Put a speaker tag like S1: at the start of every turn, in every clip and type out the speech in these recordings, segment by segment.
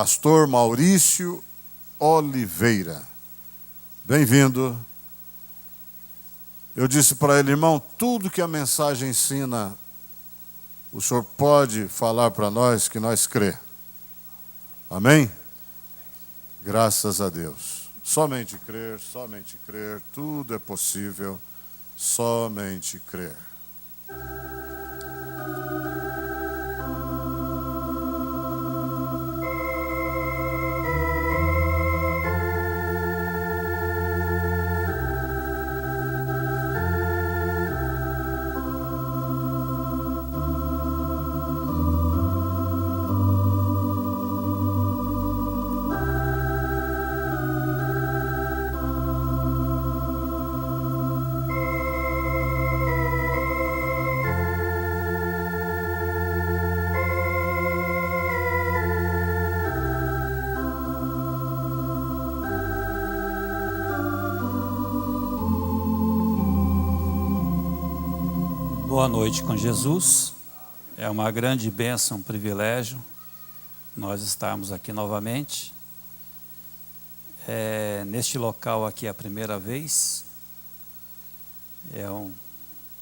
S1: pastor Maurício Oliveira. Bem-vindo. Eu disse para ele, irmão, tudo que a mensagem ensina, o senhor pode falar para nós que nós crê. Amém? Graças a Deus. Somente crer, tudo é possível, somente crer.
S2: Boa noite com Jesus. É uma grande bênção, um privilégio nós estarmos aqui novamente. Neste local aqui é a primeira vez.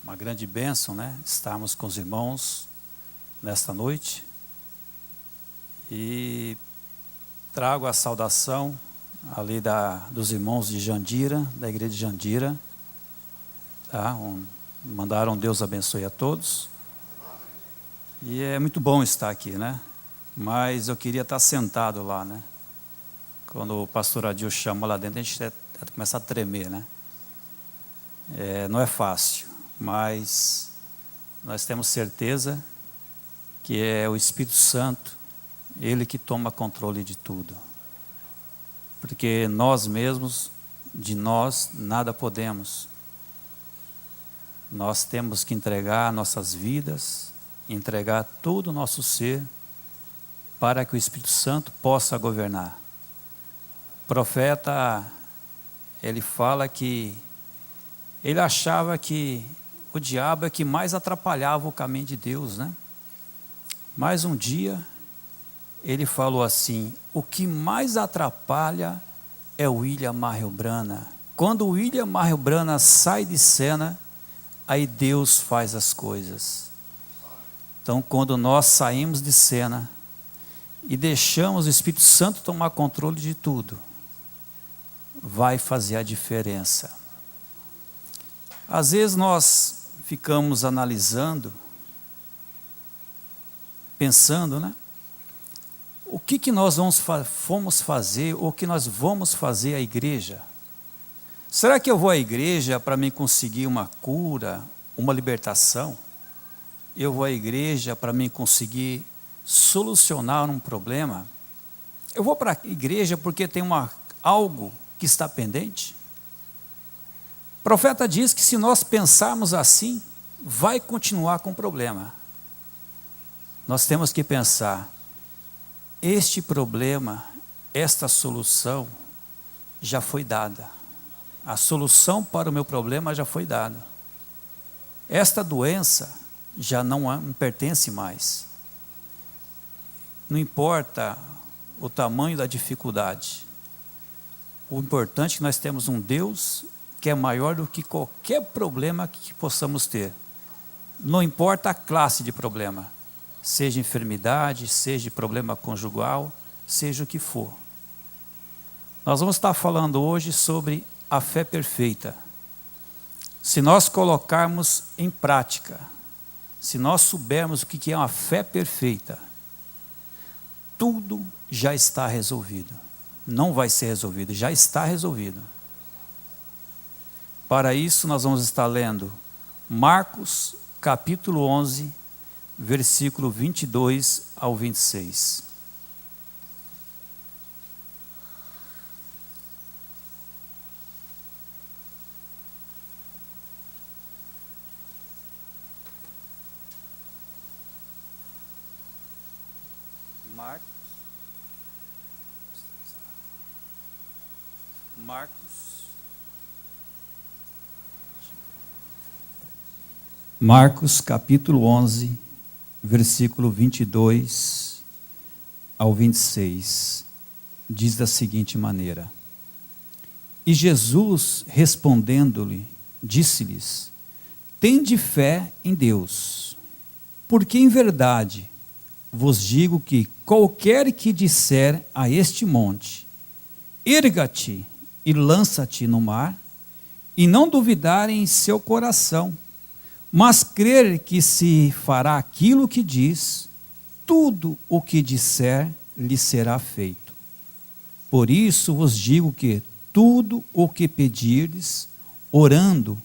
S2: Uma grande bênção, né? Estarmos com os irmãos nesta noite. E trago a saudação ali dos irmãos de Jandira, da igreja de Jandira. Tá? Mandaram Deus abençoe a todos. E é muito bom estar aqui, né? Mas eu queria estar sentado lá, né? Quando o pastor Adil chama lá dentro, a gente começa a tremer, né? Não é fácil, mas nós temos certeza que é o Espírito Santo, Ele que toma controle de tudo. Porque nós mesmos, de nós, nada podemos. Nós temos que entregar nossas vidas, entregar todo o nosso ser, para que o Espírito Santo possa governar. O profeta, ele fala que ele achava que o diabo é que mais atrapalhava o caminho de Deus, né? Mas um dia, ele falou assim, o que mais atrapalha é o William Marrelbrana. Quando o William Marrelbrana sai de cena, aí Deus faz as coisas. Então, quando nós saímos de cena e deixamos o Espírito Santo tomar controle de tudo, vai fazer a diferença. Às vezes nós ficamos analisando, pensando, né? O que nós fomos fazer, ou o que nós vamos fazer à igreja? Será que eu vou à igreja para me conseguir uma cura, uma libertação? Eu vou à igreja para me conseguir solucionar um problema? Eu vou para a igreja porque tem algo que está pendente? O profeta diz que se nós pensarmos assim, vai continuar com o problema. Nós temos que pensar, este problema, esta solução já foi dada. A solução para o meu problema já foi dada. Esta doença já não me pertence mais. Não importa o tamanho da dificuldade. O importante é que nós temos um Deus que é maior do que qualquer problema que possamos ter. Não importa a classe de problema. Seja enfermidade, seja problema conjugal, seja o que for. Nós vamos estar falando hoje sobre a fé perfeita. Se nós colocarmos em prática, se nós soubermos o que é uma fé perfeita, tudo já está resolvido. Não vai ser resolvido, já está resolvido. Para isso nós vamos estar lendo Marcos capítulo 11, versículo 22 ao 26. Marcos capítulo 11, versículo 22 ao 26, diz da seguinte maneira: E Jesus, respondendo-lhe, disse-lhes: Tende fé em Deus, porque em verdade vos digo que qualquer que disser a este monte: Erga-te e lança-te no mar, e não duvidar em seu coração, mas crer que se fará aquilo que diz, tudo o que disser lhe será feito. Por isso vos digo que tudo o que pedirdes, orando,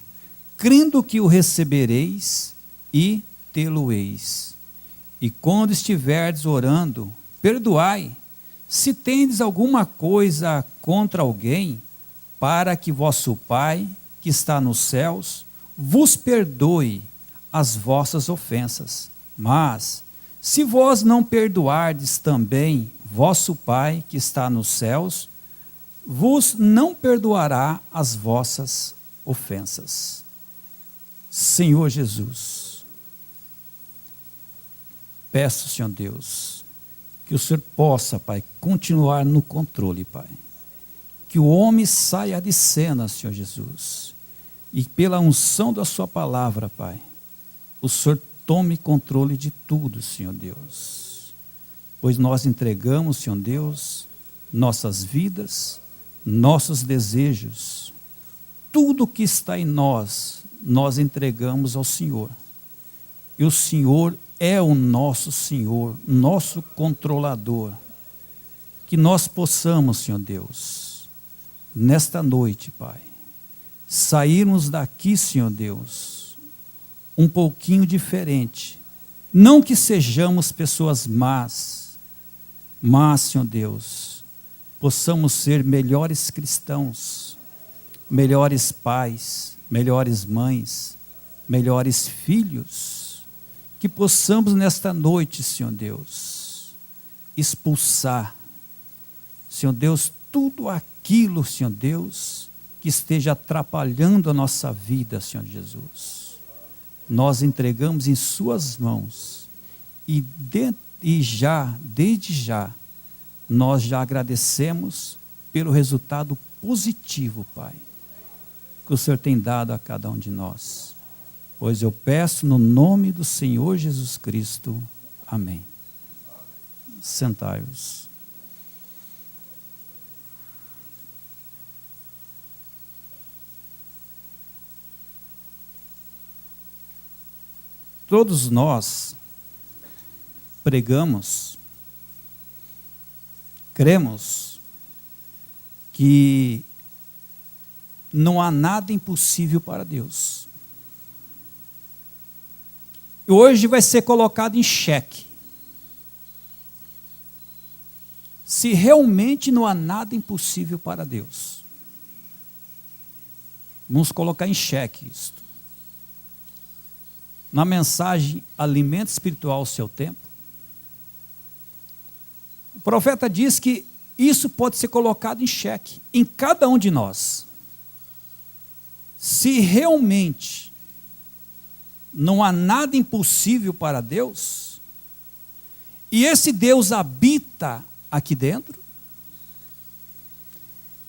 S2: crendo que o recebereis e tê-lo-eis. E quando estiverdes orando, perdoai, se tendes alguma coisa contra alguém, para que vosso Pai, que está nos céus, vos perdoe as vossas ofensas. Mas, se vós não perdoardes também vosso Pai, que está nos céus, vos não perdoará as vossas ofensas. Senhor Jesus, peço, Senhor Deus, que o Senhor possa, Pai, continuar no controle, Pai. Que o homem saia de cena, Senhor Jesus, e pela unção da sua palavra, Pai, o Senhor tome controle de tudo, Senhor Deus. Pois nós entregamos, Senhor Deus, nossas vidas, nossos desejos, tudo que está em nós, nós entregamos ao Senhor. E o Senhor é o nosso Senhor, nosso controlador. Que nós possamos, Senhor Deus, nesta noite, Pai, sairmos daqui, Senhor Deus, um pouquinho diferente. Não que sejamos pessoas más, mas, Senhor Deus, possamos ser melhores cristãos, melhores pais, melhores mães, melhores filhos. Que possamos nesta noite, Senhor Deus, expulsar, Senhor Deus, tudo aquilo, Senhor Deus, que esteja atrapalhando a nossa vida, Senhor Jesus. Nós entregamos em suas mãos e desde já, nós já agradecemos pelo resultado positivo, Pai, que o Senhor tem dado a cada um de nós. Pois eu peço no nome do Senhor Jesus Cristo. Amém. Sentai-vos. Todos nós pregamos, cremos que não há nada impossível para Deus. E hoje vai ser colocado em xeque. Se realmente não há nada impossível para Deus. Vamos colocar em xeque isto. Na mensagem Alimento Espiritual ao Seu Tempo, o profeta diz que isso pode ser colocado em xeque em cada um de nós. Se realmente não há nada impossível para Deus, e esse Deus habita aqui dentro,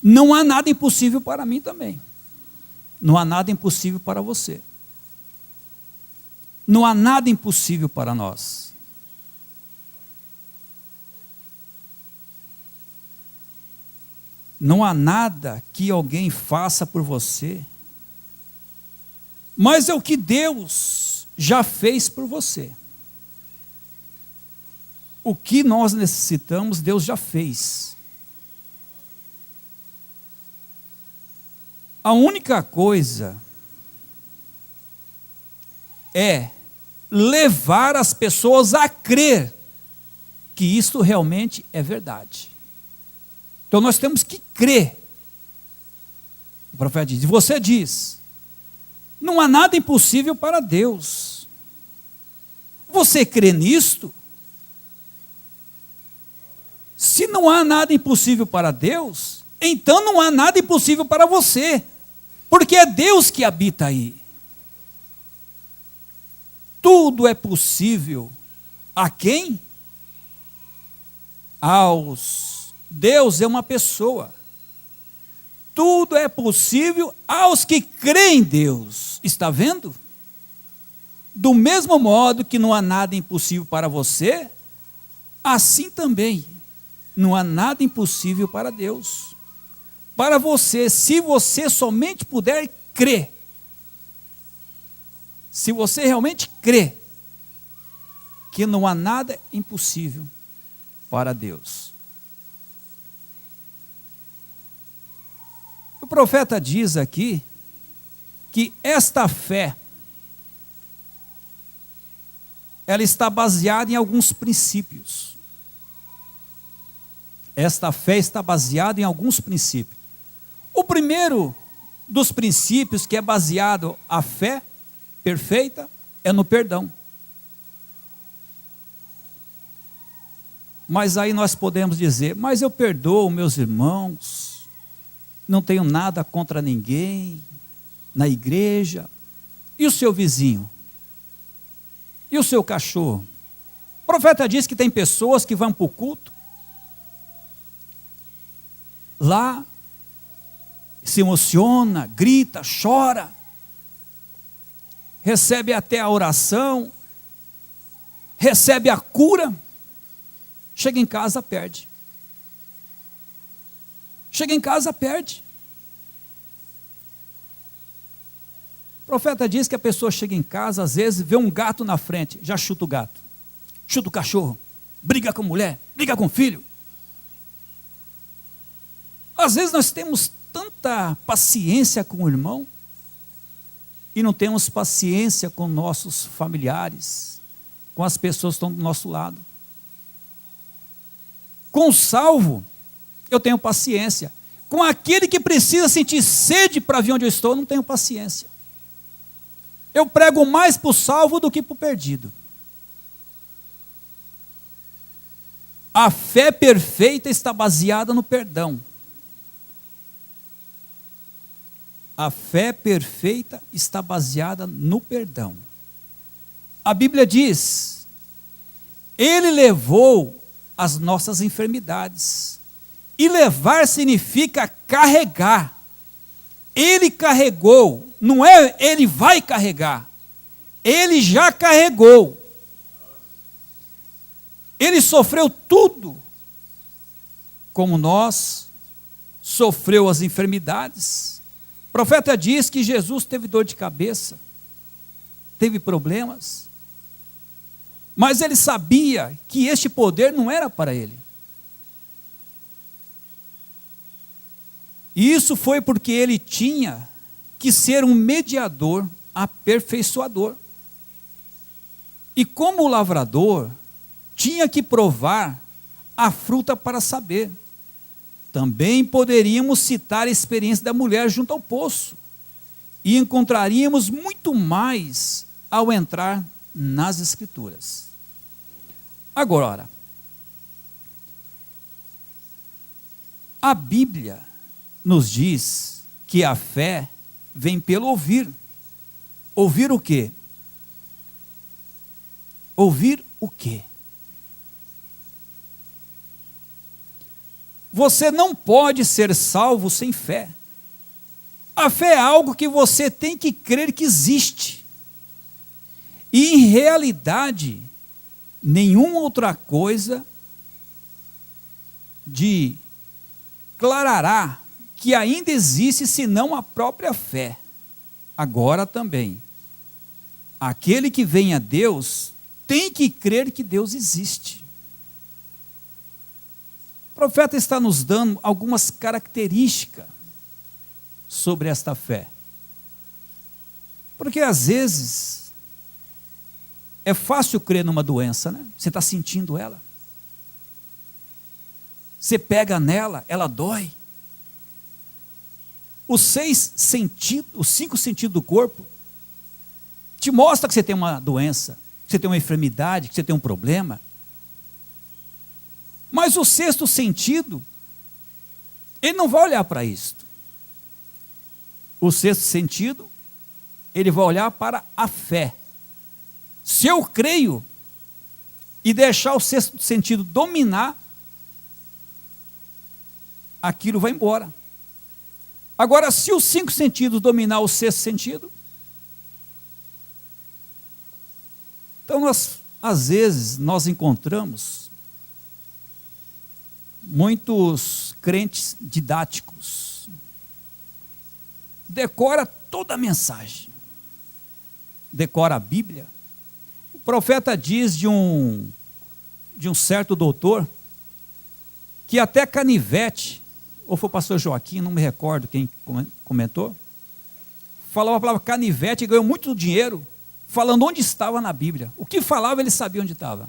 S2: não há nada impossível para mim também. Não há nada impossível para você. Não há nada impossível para nós. Não há nada que alguém faça por você, mas é o que Deus já fez por você. O que nós necessitamos, Deus já fez. A única coisa é levar as pessoas a crer que isto realmente é verdade. Então nós temos que crer. O profeta diz, e você diz, não há nada impossível para Deus. Você crê nisto? Se não há nada impossível para Deus, então não há nada impossível para você, porque é Deus que habita aí. Tudo é possível a quem? Deus é uma pessoa. Tudo é possível aos que creem em Deus. Está vendo? Do mesmo modo que não há nada impossível para você, assim também não há nada impossível para Deus. Para você, se você somente puder crer, se você realmente crê que não há nada impossível para Deus. O profeta diz aqui que esta fé, ela está baseada em alguns princípios. Esta fé está baseada em alguns princípios. O primeiro dos princípios que é baseado a fé perfeita é no perdão. Mas aí nós podemos dizer, mas eu perdoo meus irmãos, não tenho nada contra ninguém, na igreja, e o seu vizinho? E o seu cachorro? O profeta diz que tem pessoas que vão para o culto, lá, se emociona, grita, chora, recebe até a oração, recebe a cura, chega em casa, perde. Chega em casa, perde. O profeta diz que a pessoa chega em casa, às vezes, vê um gato na frente, já chuta o gato, chuta o cachorro, briga com a mulher, briga com o filho. Às vezes nós temos tanta paciência com o irmão, e não temos paciência com nossos familiares, com as pessoas que estão do nosso lado. Com o salvo, eu tenho paciência. Com aquele que precisa sentir sede para vir onde eu estou, eu não tenho paciência. Eu prego mais para o salvo do que para o perdido. A fé perfeita está baseada no perdão. A fé perfeita está baseada no perdão. A Bíblia diz, Ele levou as nossas enfermidades. E levar significa carregar. Ele carregou, não é Ele vai carregar. Ele já carregou. Ele sofreu tudo, como nós, sofreu as enfermidades. O profeta diz que Jesus teve dor de cabeça, teve problemas, mas ele sabia que este poder não era para ele. E isso foi porque ele tinha que ser um mediador, aperfeiçoador. E como o lavrador, tinha que provar a fruta para saber. Também poderíamos citar a experiência da mulher junto ao poço. E encontraríamos muito mais ao entrar nas Escrituras. Agora, a Bíblia nos diz que a fé vem pelo ouvir. Ouvir o quê? Ouvir o quê? Você não pode ser salvo sem fé. A fé é algo que você tem que crer que existe. E, em realidade, nenhuma outra coisa declarará que ainda existe senão a própria fé. Agora também, aquele que vem a Deus tem que crer que Deus existe. O profeta está nos dando algumas características sobre esta fé. Porque às vezes é fácil crer numa doença, né? Você está sentindo ela. Você pega nela, ela dói. Os 5 sentidos do corpo te mostram que você tem uma doença, que você tem uma enfermidade, que você tem um problema. Mas o 6º sentido, ele não vai olhar para isto. O 6º sentido, ele vai olhar para a fé. Se eu creio e deixar o 6º sentido dominar, aquilo vai embora. Agora, se os 5 sentidos dominar o 6º sentido, então às vezes nós encontramos muitos crentes didáticos, decora toda a mensagem, decora a Bíblia. O profeta diz de um certo doutor, que até canivete, ou foi o pastor Joaquim, não me recordo quem comentou, falava a palavra canivete e ganhou muito dinheiro, falando onde estava na Bíblia. O que falava, ele sabia onde estava.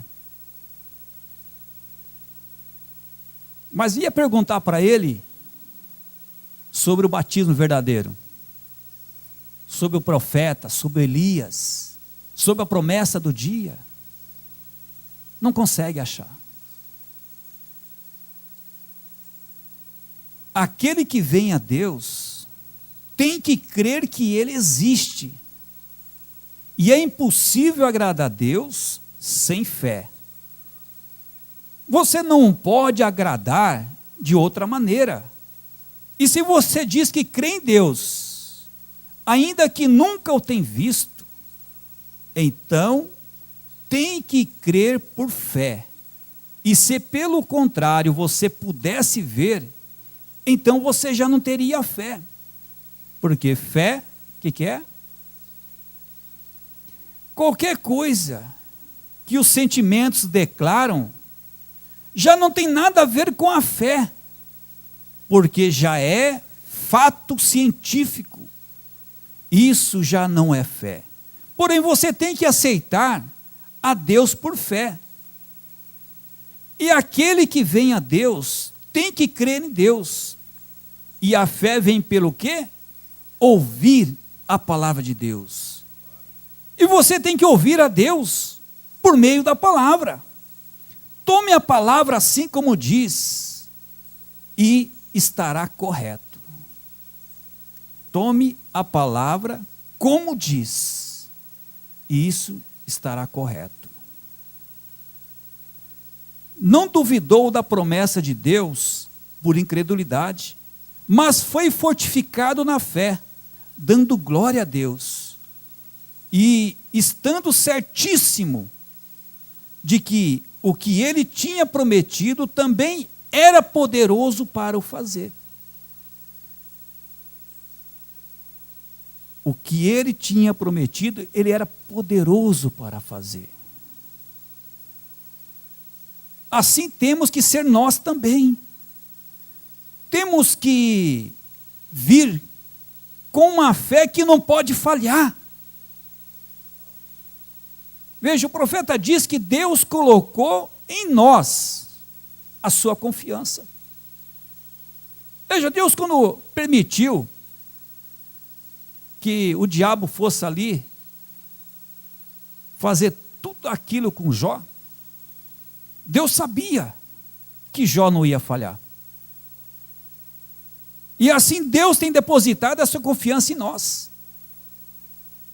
S2: Mas ia perguntar para ele sobre o batismo verdadeiro, sobre o profeta, sobre Elias, sobre a promessa do dia. Não consegue achar. Aquele que vem a Deus tem que crer que Ele existe. E é impossível agradar a Deus sem fé. Você não pode agradar de outra maneira. E se você diz que crê em Deus, ainda que nunca o tenha visto, então tem que crer por fé. E se pelo contrário você pudesse ver, então você já não teria fé. Porque fé, o que é? Qualquer coisa que os sentimentos declaram, já não tem nada a ver com a fé, porque já é fato científico. Isso já não é fé. Porém, você tem que aceitar a Deus por fé. E aquele que vem a Deus tem que crer em Deus. E a fé vem pelo quê? Ouvir a palavra de Deus. E você tem que ouvir a Deus por meio da palavra. Tome a palavra assim como diz, e estará correto. Tome a palavra como diz, e isso estará correto. Não duvidou da promessa de Deus por incredulidade, mas foi fortificado na fé, dando glória a Deus, e estando certíssimo de que o que ele tinha prometido também era poderoso para o fazer. O que ele tinha prometido, ele era poderoso para fazer. Assim temos que ser nós também. Temos que vir com uma fé que não pode falhar. Veja, o profeta diz que Deus colocou em nós a sua confiança. Veja, Deus, quando permitiu que o diabo fosse ali fazer tudo aquilo com Jó, Deus sabia que Jó não ia falhar. E assim Deus tem depositado a sua confiança em nós.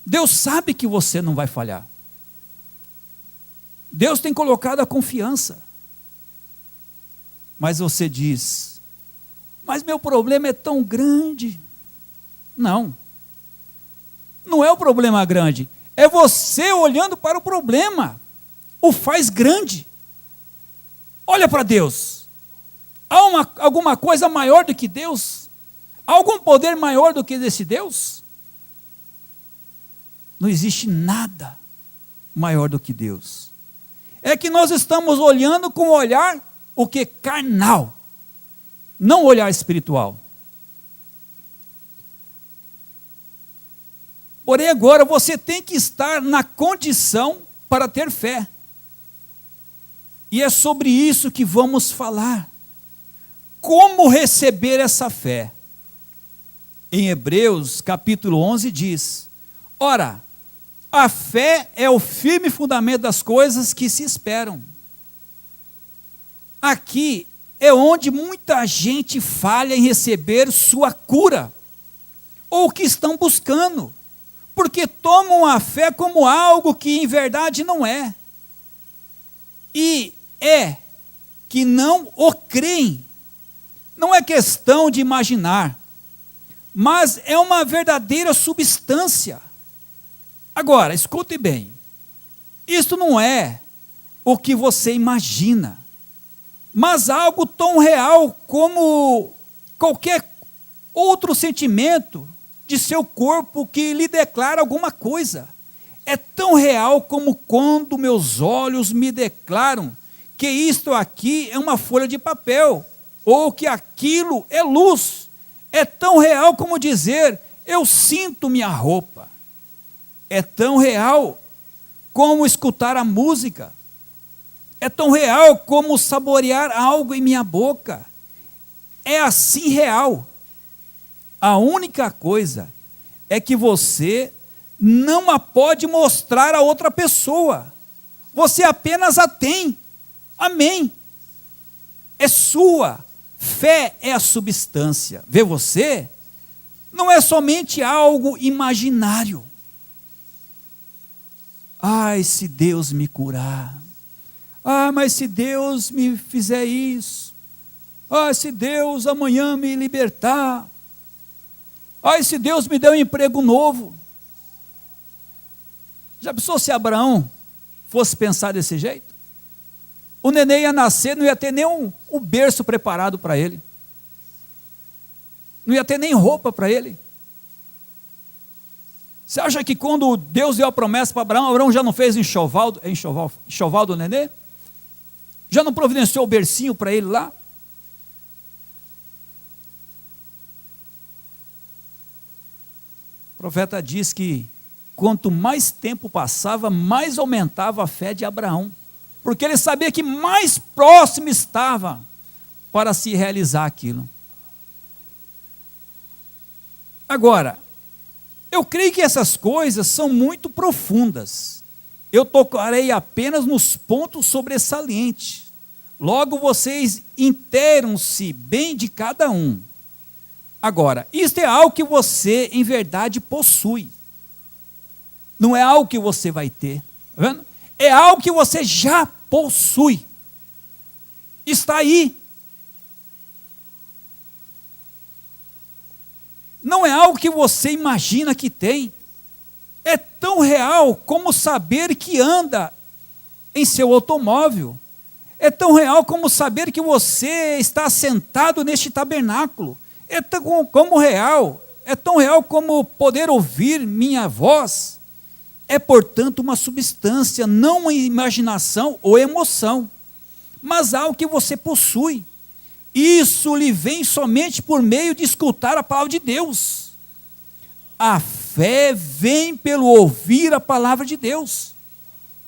S2: Deus sabe que você não vai falhar. Deus tem colocado a confiança. Mas você diz, mas meu problema é tão grande. Não. Não é o problema grande. É você olhando para o problema. O faz grande. Olha para Deus. Há alguma coisa maior do que Deus? Há algum poder maior do que esse Deus? Não existe nada maior do que Deus. É que nós estamos olhando com o olhar, o que? Carnal. Não olhar espiritual. Porém, agora você tem que estar na condição para ter fé. E é sobre isso que vamos falar. Como receber essa fé? Em Hebreus, capítulo 11, diz: ora, a fé é o firme fundamento das coisas que se esperam. Aqui é onde muita gente falha em receber sua cura, ou o que estão buscando, porque tomam a fé como algo que em verdade não é. E é que não o creem. não é questão de imaginar, mas é uma verdadeira substância. Agora, escute bem, isto não é o que você imagina, mas algo tão real como qualquer outro sentimento de seu corpo que lhe declara alguma coisa. É tão real como quando meus olhos me declaram que isto aqui é uma folha de papel, ou que aquilo é luz. É tão real como dizer, eu sinto minha roupa. É tão real como escutar a música. É tão real como saborear algo em minha boca. É assim real. A única coisa é que você não a pode mostrar a outra pessoa. Você apenas a tem. Amém. É sua. Fé é a substância. Vê você? Não é somente algo imaginário. Ai, se Deus me curar. Ah, mas se Deus me fizer isso. Ah, se Deus amanhã me libertar. Ah, se Deus me der um emprego novo. Já pensou se Abraão fosse pensar desse jeito? O neném ia nascer, não ia ter nem um berço preparado para ele. Não ia ter nem roupa para ele. Você acha que quando Deus deu a promessa para Abraão, Abraão já não fez enxoval do nenê? Já não providenciou o bercinho para ele lá? O profeta diz que quanto mais tempo passava, mais aumentava a fé de Abraão, porque ele sabia que mais próximo estava para se realizar aquilo. Agora, eu creio que essas coisas são muito profundas. Eu tocarei apenas nos pontos sobressalentes. Logo vocês inteiram-se bem de cada um. Agora, isto é algo que você em verdade possui. Não é algo que você vai ter. Tá vendo? É algo que você já possui. Está aí. Não é algo que você imagina que tem. É tão real como saber que anda em seu automóvel. É tão real como saber que você está sentado neste tabernáculo. É tão real como poder ouvir minha voz. É, portanto, uma substância, não uma imaginação ou emoção, mas algo que você possui. Isso lhe vem somente por meio de escutar a palavra de Deus. A fé vem pelo ouvir a palavra de Deus.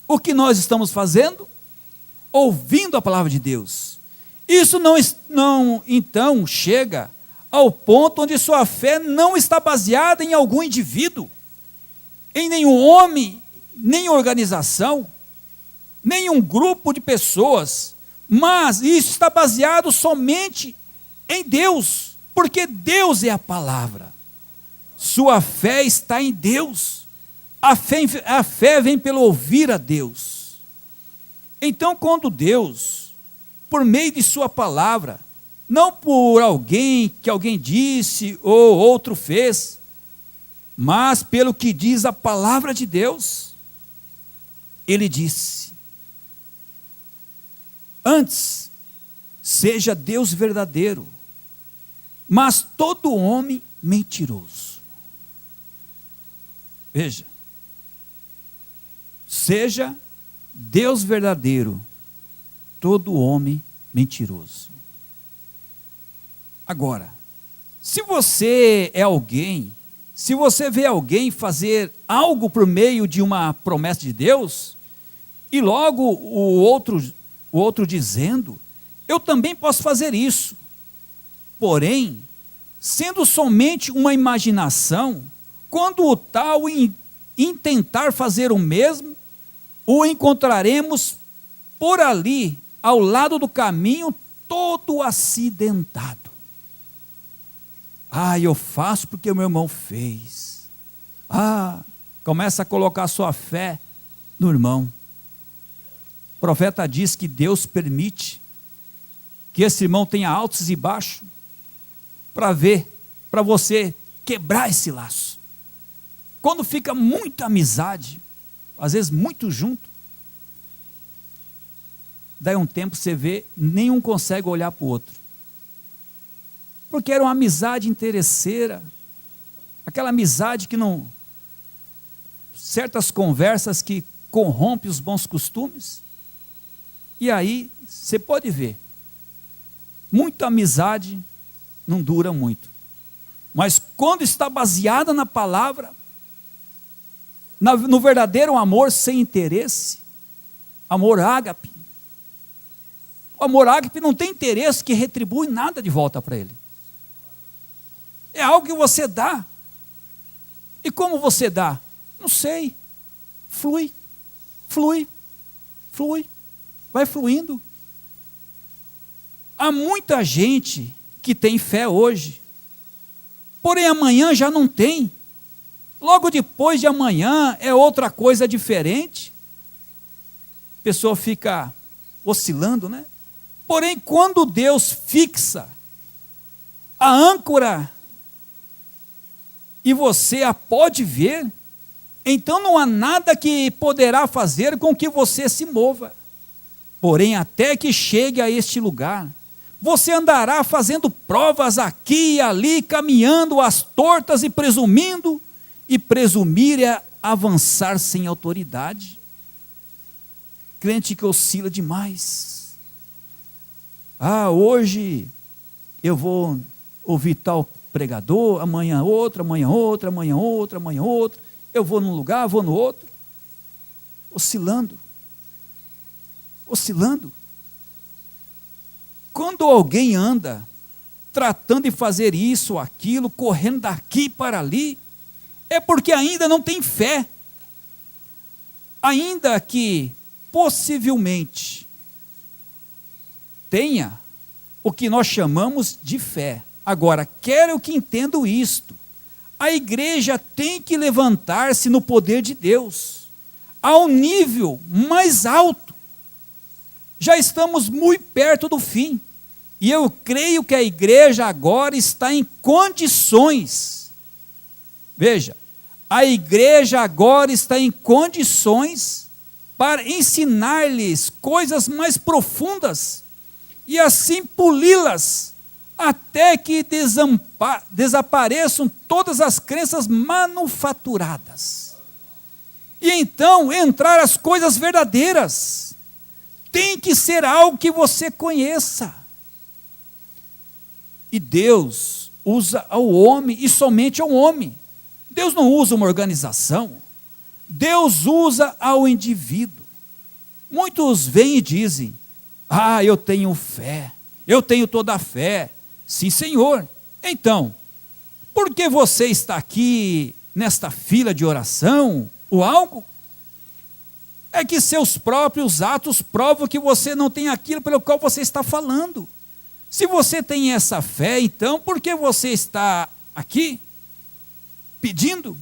S2: O que nós estamos fazendo? Ouvindo a palavra de Deus. Isso não então chega ao ponto onde sua fé não está baseada em algum indivíduo, em nenhum homem, nem organização, nenhum grupo de pessoas, mas isso está baseado somente em Deus, porque Deus é a palavra. Sua fé está em Deus. A fé vem pelo ouvir a Deus. Então, quando Deus, por meio de sua palavra, não por alguém que alguém disse ou outro fez, mas pelo que diz a palavra de Deus, ele disse: antes, seja Deus verdadeiro, mas todo homem mentiroso. Veja, seja Deus verdadeiro, todo homem mentiroso. Agora, se você é alguém, se você vê alguém fazer algo por meio de uma promessa de Deus, e logo o outro dizendo, eu também posso fazer isso. Porém, sendo somente uma imaginação, quando o tal tentar fazer o mesmo, o encontraremos por ali, ao lado do caminho, todo acidentado. Ah, eu faço porque o meu irmão fez. Ah, começa a colocar sua fé no irmão. O profeta diz que Deus permite que esse irmão tenha altos e baixos, para você quebrar esse laço. Quando fica muita amizade, às vezes muito junto, daí um tempo você vê, nenhum consegue olhar para o outro. Porque era uma amizade interesseira, aquela amizade que não... certas conversas que corrompem os bons costumes. E aí, você pode ver, muita amizade não dura muito. Mas quando está baseada na palavra, no verdadeiro amor sem interesse, amor ágape. O amor ágape não tem interesse que retribui nada de volta para ele. É algo que você dá. E como você dá? Não sei. Flui, flui, flui. Vai fluindo. Há muita gente que tem fé hoje, porém amanhã já não tem. Logo depois de amanhã é outra coisa diferente. A pessoa fica oscilando, né? Porém, quando Deus fixa a âncora e você a pode ver, então não há nada que poderá fazer com que você se mova. Porém, até que chegue a este lugar, você andará fazendo provas aqui e ali, caminhando às tortas e presumindo, e presumir é avançar sem autoridade. Crente que oscila demais. Hoje eu vou ouvir tal pregador, amanhã outro, amanhã outro, amanhã outro, amanhã outro. Eu vou num lugar, vou no outro. Oscilando. Oscilando. Quando alguém anda tratando de fazer isso ou aquilo, correndo daqui para ali, é porque ainda não tem fé. Ainda que possivelmente tenha o que nós chamamos de fé. Agora, quero que entendam isto. A igreja tem que levantar-se no poder de Deus, ao nível mais alto. Já estamos muito perto do fim, e eu creio que a igreja agora está em condições, veja, a igreja agora está em condições para ensinar-lhes coisas mais profundas, e assim poli-las, até que desapareçam todas as crenças manufaturadas. E então entrar as coisas verdadeiras. Tem que ser algo que você conheça. E Deus usa ao homem, e somente ao homem. Deus não usa uma organização. Deus usa ao indivíduo. Muitos vêm e dizem, eu tenho fé, eu tenho toda a fé. Sim, Senhor. Então, por que você está aqui nesta fila de oração ou algo? É que seus próprios atos provam que você não tem aquilo pelo qual você está falando. Se você tem essa fé, então, por que você está aqui pedindo?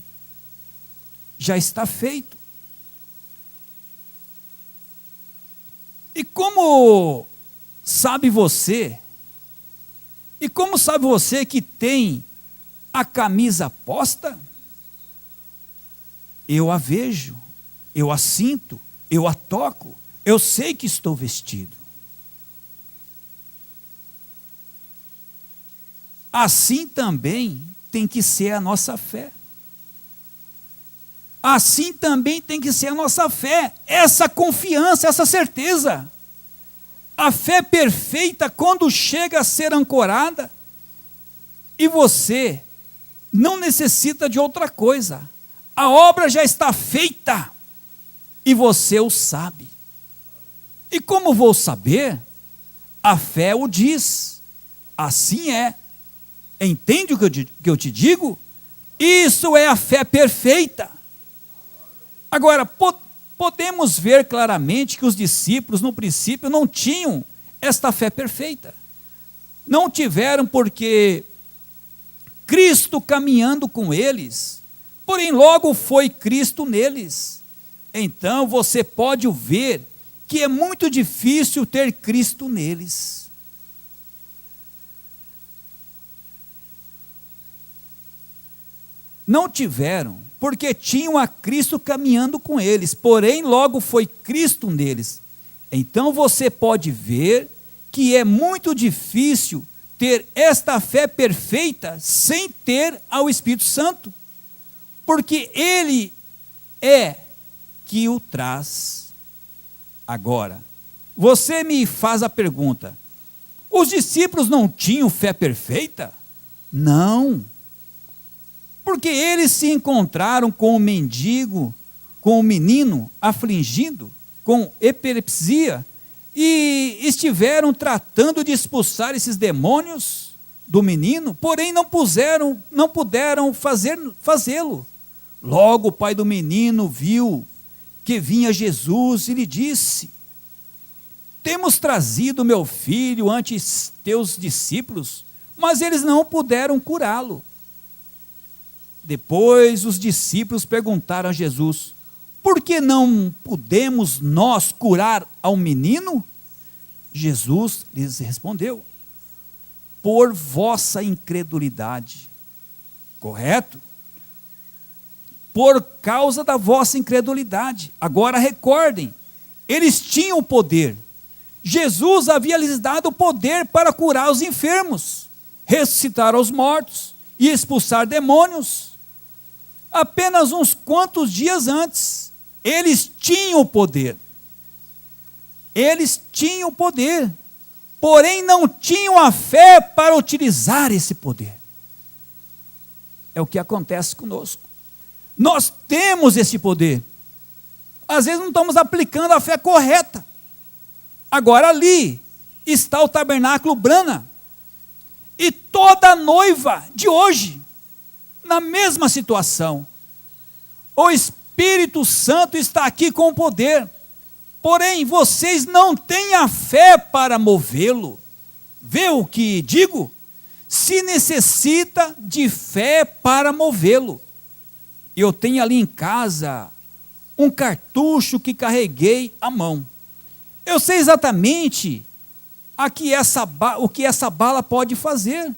S2: Já está feito. E como sabe você que tem a camisa posta? Eu a vejo, eu a sinto, eu a toco, eu sei que estou vestido. Assim também tem que ser a nossa fé. Assim também tem que ser a nossa fé, essa confiança, essa certeza. A fé perfeita, quando chega a ser ancorada, e você não necessita de outra coisa. A obra já está feita, e você o sabe. E como vou saber? A fé o diz. Assim é. Entende o que eu te digo? Isso é a fé perfeita. Agora, podemos ver claramente que os discípulos, no princípio, não tinham esta fé perfeita. Não tiveram porque Cristo caminhando com eles, porém logo foi Cristo neles. Então você pode ver que é muito difícil ter Cristo neles. Não tiveram, porque tinham a Cristo caminhando com eles, porém logo foi Cristo neles. Então você pode ver que é muito difícil ter esta fé perfeita sem ter ao Espírito Santo, porque Ele é que o traz. Agora, você me faz a pergunta: os discípulos não tinham fé perfeita? Não, porque eles se encontraram com o mendigo, com o menino afligido, com epilepsia, e estiveram tratando de expulsar esses demônios do menino, porém não puderam fazê-lo. Logo o pai do menino viu que vinha Jesus e lhe disse: temos trazido meu filho ante teus discípulos, mas eles não puderam curá-lo. Depois os discípulos perguntaram a Jesus: por que não podemos nós curar ao menino? Jesus lhes respondeu: por vossa incredulidade. Correto? Por causa da vossa incredulidade. Agora recordem, eles tinham o poder. Jesus havia lhes dado o poder para curar os enfermos, ressuscitar os mortos e expulsar demônios. Apenas uns quantos dias antes, eles tinham o poder. Eles tinham o poder, porém não tinham a fé para utilizar esse poder. É o que acontece conosco. Nós temos esse poder, às vezes não estamos aplicando a fé correta. Agora ali está o tabernáculo Brana, e toda noiva de hoje, na mesma situação. O Espírito Santo está aqui com o poder, porém vocês não têm a fé para movê-lo. Vê o que digo? Se necessita de fé para movê-lo. Eu tenho ali em casa um cartucho que carreguei à mão. Eu sei exatamente o que essa bala pode fazer.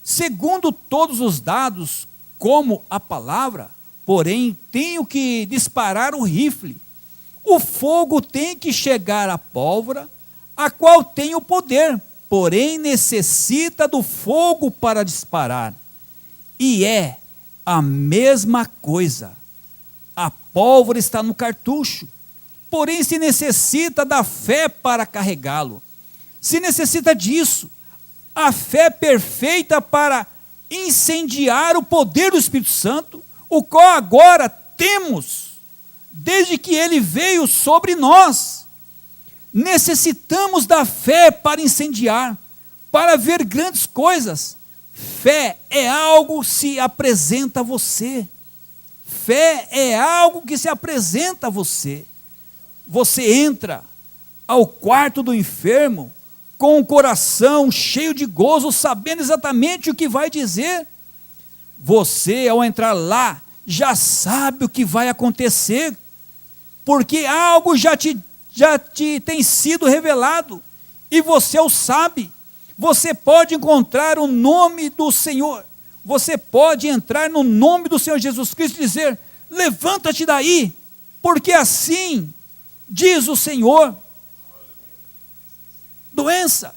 S2: Segundo todos os dados, como a palavra, porém, tenho que disparar o rifle. O fogo tem que chegar à pólvora, a qual tem o poder, porém necessita do fogo para disparar. E é a mesma coisa. A pólvora está no cartucho, porém se necessita da fé para carregá-lo. Se necessita disso, a fé perfeita para incendiar o poder do Espírito Santo, o qual agora temos, desde que ele veio sobre nós. Necessitamos da fé para incendiar, para ver grandes coisas. Fé é algo que se apresenta a você. Fé é algo que se apresenta a você. Você entra ao quarto do enfermo com o coração cheio de gozo, sabendo exatamente o que vai dizer. Você, ao entrar lá, já sabe o que vai acontecer, porque algo já te tem sido revelado, e você o sabe. Você pode encontrar o nome do Senhor, você pode entrar no nome do Senhor Jesus Cristo e dizer: levanta-te daí, porque assim diz o Senhor. Doença,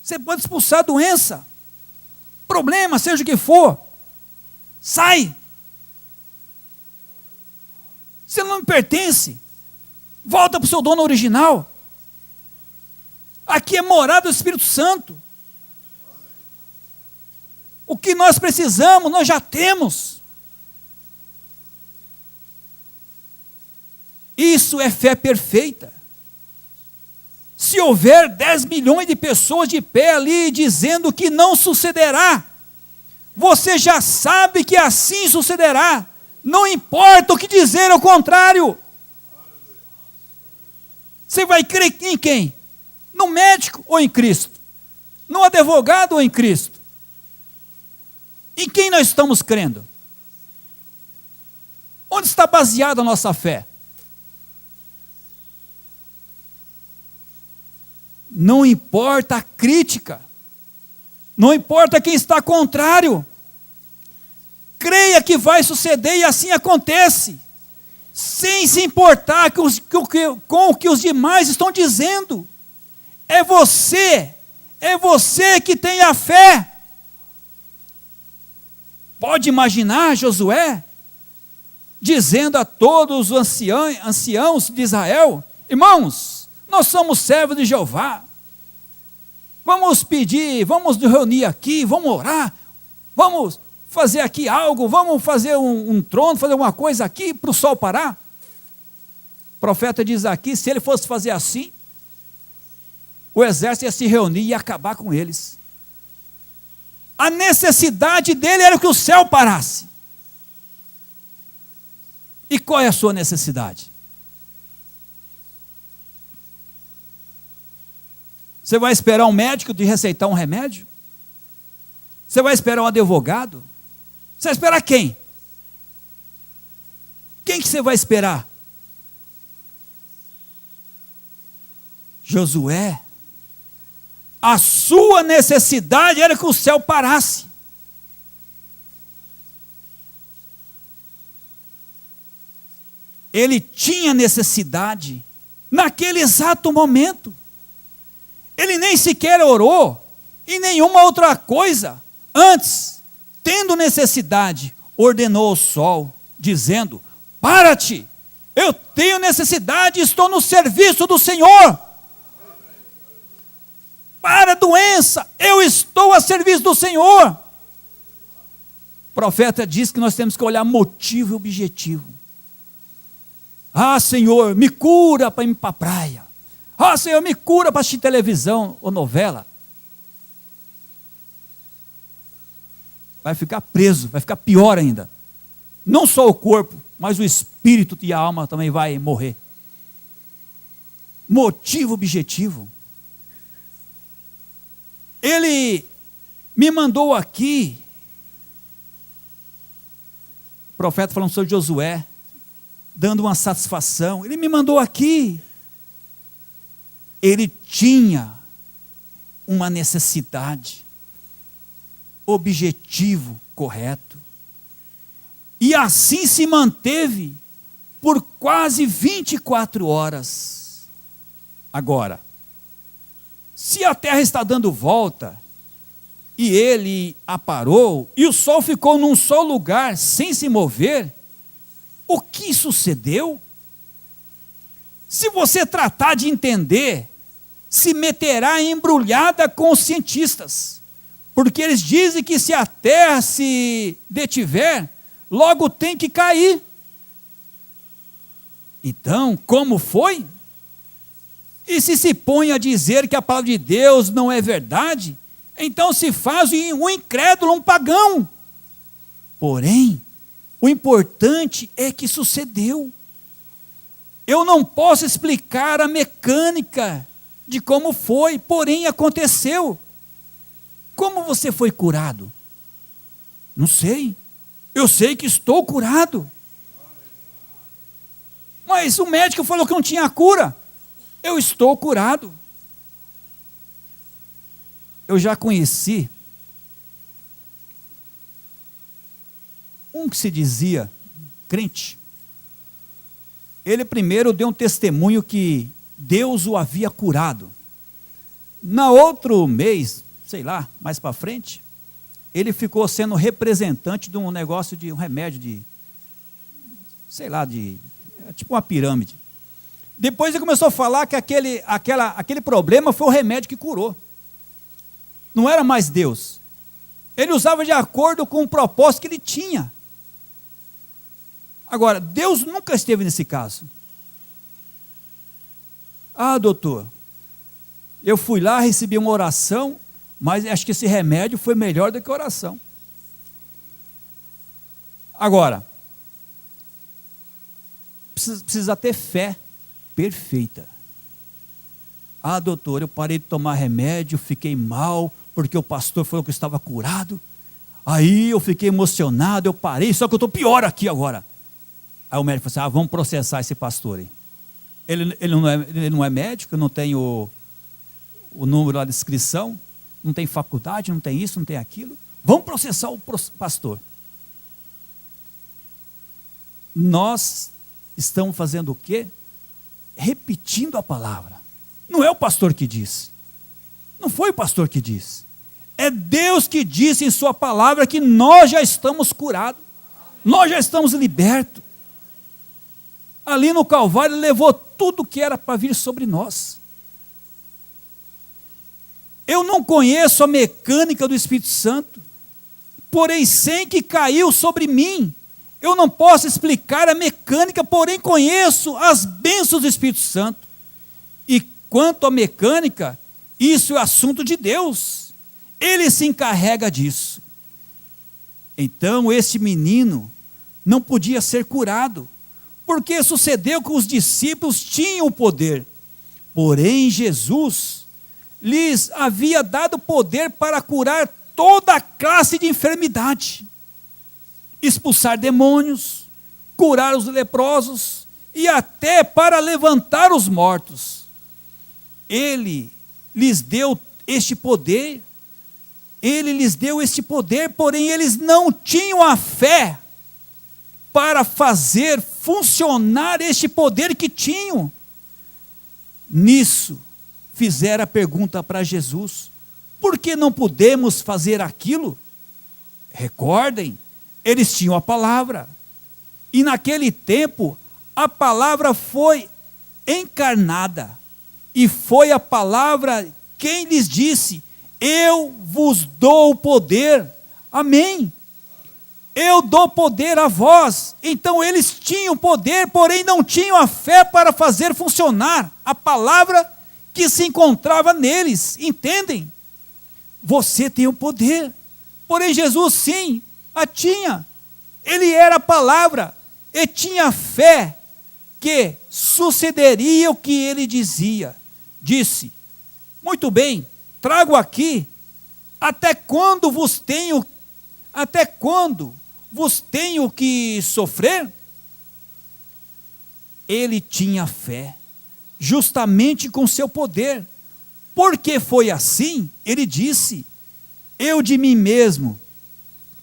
S2: você pode expulsar a doença, problema, seja o que for, sai. Você não me pertence, volta para o seu dono original. Aqui é morada do Espírito Santo. O que nós precisamos, nós já temos. Isso é fé perfeita. Se houver 10 milhões de pessoas de pé ali dizendo que não sucederá, você já sabe que assim sucederá. Não importa o que dizer ao contrário. Você vai crer em quem? No médico ou em Cristo? No advogado ou em Cristo? Em quem nós estamos crendo? Onde está baseada a nossa fé? Não importa a crítica, não importa quem está contrário, que vai suceder, e assim acontece, sem se importar com o que os demais estão dizendo. É você que tem a fé. Pode imaginar Josué dizendo a todos os anciãos de Israel: irmãos, nós somos servos de Jeová, vamos pedir, vamos nos reunir aqui, vamos orar, vamos fazer aqui algo, vamos fazer um trono, fazer uma coisa aqui para o sol parar. O profeta diz aqui, se ele fosse fazer assim, o exército ia se reunir e ia acabar com eles. A necessidade dele era que o céu parasse. E qual é a sua necessidade? Você vai esperar um médico te receitar um remédio? Você vai esperar um advogado? Você vai esperar quem? Quem que você vai esperar? Josué, a sua necessidade era que o céu parasse. Ele tinha necessidade naquele exato momento. Ele nem sequer orou em nenhuma outra coisa. Antes, tendo necessidade, ordenou ao sol, dizendo: para-te, eu tenho necessidade, estou no serviço do Senhor. Para a doença, eu estou a serviço do Senhor. O profeta diz que nós temos que olhar motivo e objetivo. Ah, Senhor, me cura para ir para a praia. Ah, Senhor, me cura para assistir televisão ou novela. Vai ficar preso, vai ficar pior ainda. Não só o corpo, mas o espírito e a alma também vai morrer. Motivo, objetivo. Ele me mandou aqui, o profeta falando sobre Josué, dando uma satisfação, ele me mandou aqui. Ele tinha uma necessidade, objetivo correto, e assim se manteve por quase 24 horas. Agora, se a terra está dando volta, e ele a parou, e o sol ficou num só lugar, sem se mover, o que sucedeu? Se você tratar de entender, se meterá embrulhada com os cientistas, porque eles dizem que se a terra se detiver, logo tem que cair. Então, como foi? E se põe a dizer que a palavra de Deus não é verdade, então se faz um incrédulo, um pagão. Porém, o importante é que sucedeu. Eu não posso explicar a mecânica de como foi, porém aconteceu. Como você foi curado? Não sei. Eu sei que estou curado. Mas o médico falou que não tinha cura. Eu estou curado. Eu já conheci um que se dizia crente. Ele primeiro deu um testemunho que Deus o havia curado. Na outro mês, sei lá, mais para frente, ele ficou sendo representante de um negócio de um remédio de, sei lá, tipo uma pirâmide. Depois ele começou a falar que aquele problema foi o remédio que curou. Não era mais Deus. Ele usava de acordo com o propósito que ele tinha. Agora, Deus nunca esteve nesse caso. Ah, doutor, eu fui lá, recebi uma oração, mas acho que esse remédio foi melhor do que a oração. Agora, precisa ter fé perfeita. Ah, doutor, eu parei de tomar remédio, fiquei mal, porque o pastor falou que eu estava curado. Aí eu fiquei emocionado, eu parei, só que eu estou pior aqui agora. Aí o médico falou assim: vamos processar esse pastor aí. Ele não é médico, não tem o número lá de inscrição, não tem faculdade, não tem isso, não tem aquilo. Vamos processar o pastor. nós estamos fazendo o quê? Repetindo a palavra. Não é o pastor que disse. Não foi o pastor que disse. É Deus que disse em sua palavra que nós já estamos curados. Nós já estamos libertos. Ali no Calvário ele levou tudo que era para vir sobre nós. Eu não conheço a mecânica do Espírito Santo, porém sei que caiu sobre mim. Eu não posso explicar a mecânica, porém conheço as bênçãos do Espírito Santo. E quanto à mecânica, isso é assunto de Deus. Ele se encarrega disso. Então, este menino não podia ser curado, porque sucedeu que os discípulos tinham o poder. Porém, Jesus lhes havia dado poder para curar toda classe de enfermidade, expulsar demônios, curar os leprosos e até para levantar os mortos. Ele lhes deu este poder, porém eles não tinham a fé para fazer funcionar este poder que tinham. Nisso, fizeram a pergunta para Jesus: por que não podemos fazer aquilo? Recordem, eles tinham a palavra, e naquele tempo a palavra foi encarnada, e foi a palavra quem lhes disse: eu vos dou o poder. Amém? Eu dou poder a vós. Então eles tinham poder, porém não tinham a fé para fazer funcionar a palavra que se encontrava neles. Entendem? Você tem o poder, porém Jesus sim a tinha. Ele era a palavra e tinha fé que sucederia o que ele dizia. Disse: muito bem, trago aqui, até quando vos tenho que sofrer? Ele tinha fé, justamente com seu poder. Porque foi assim, ele disse: eu de mim mesmo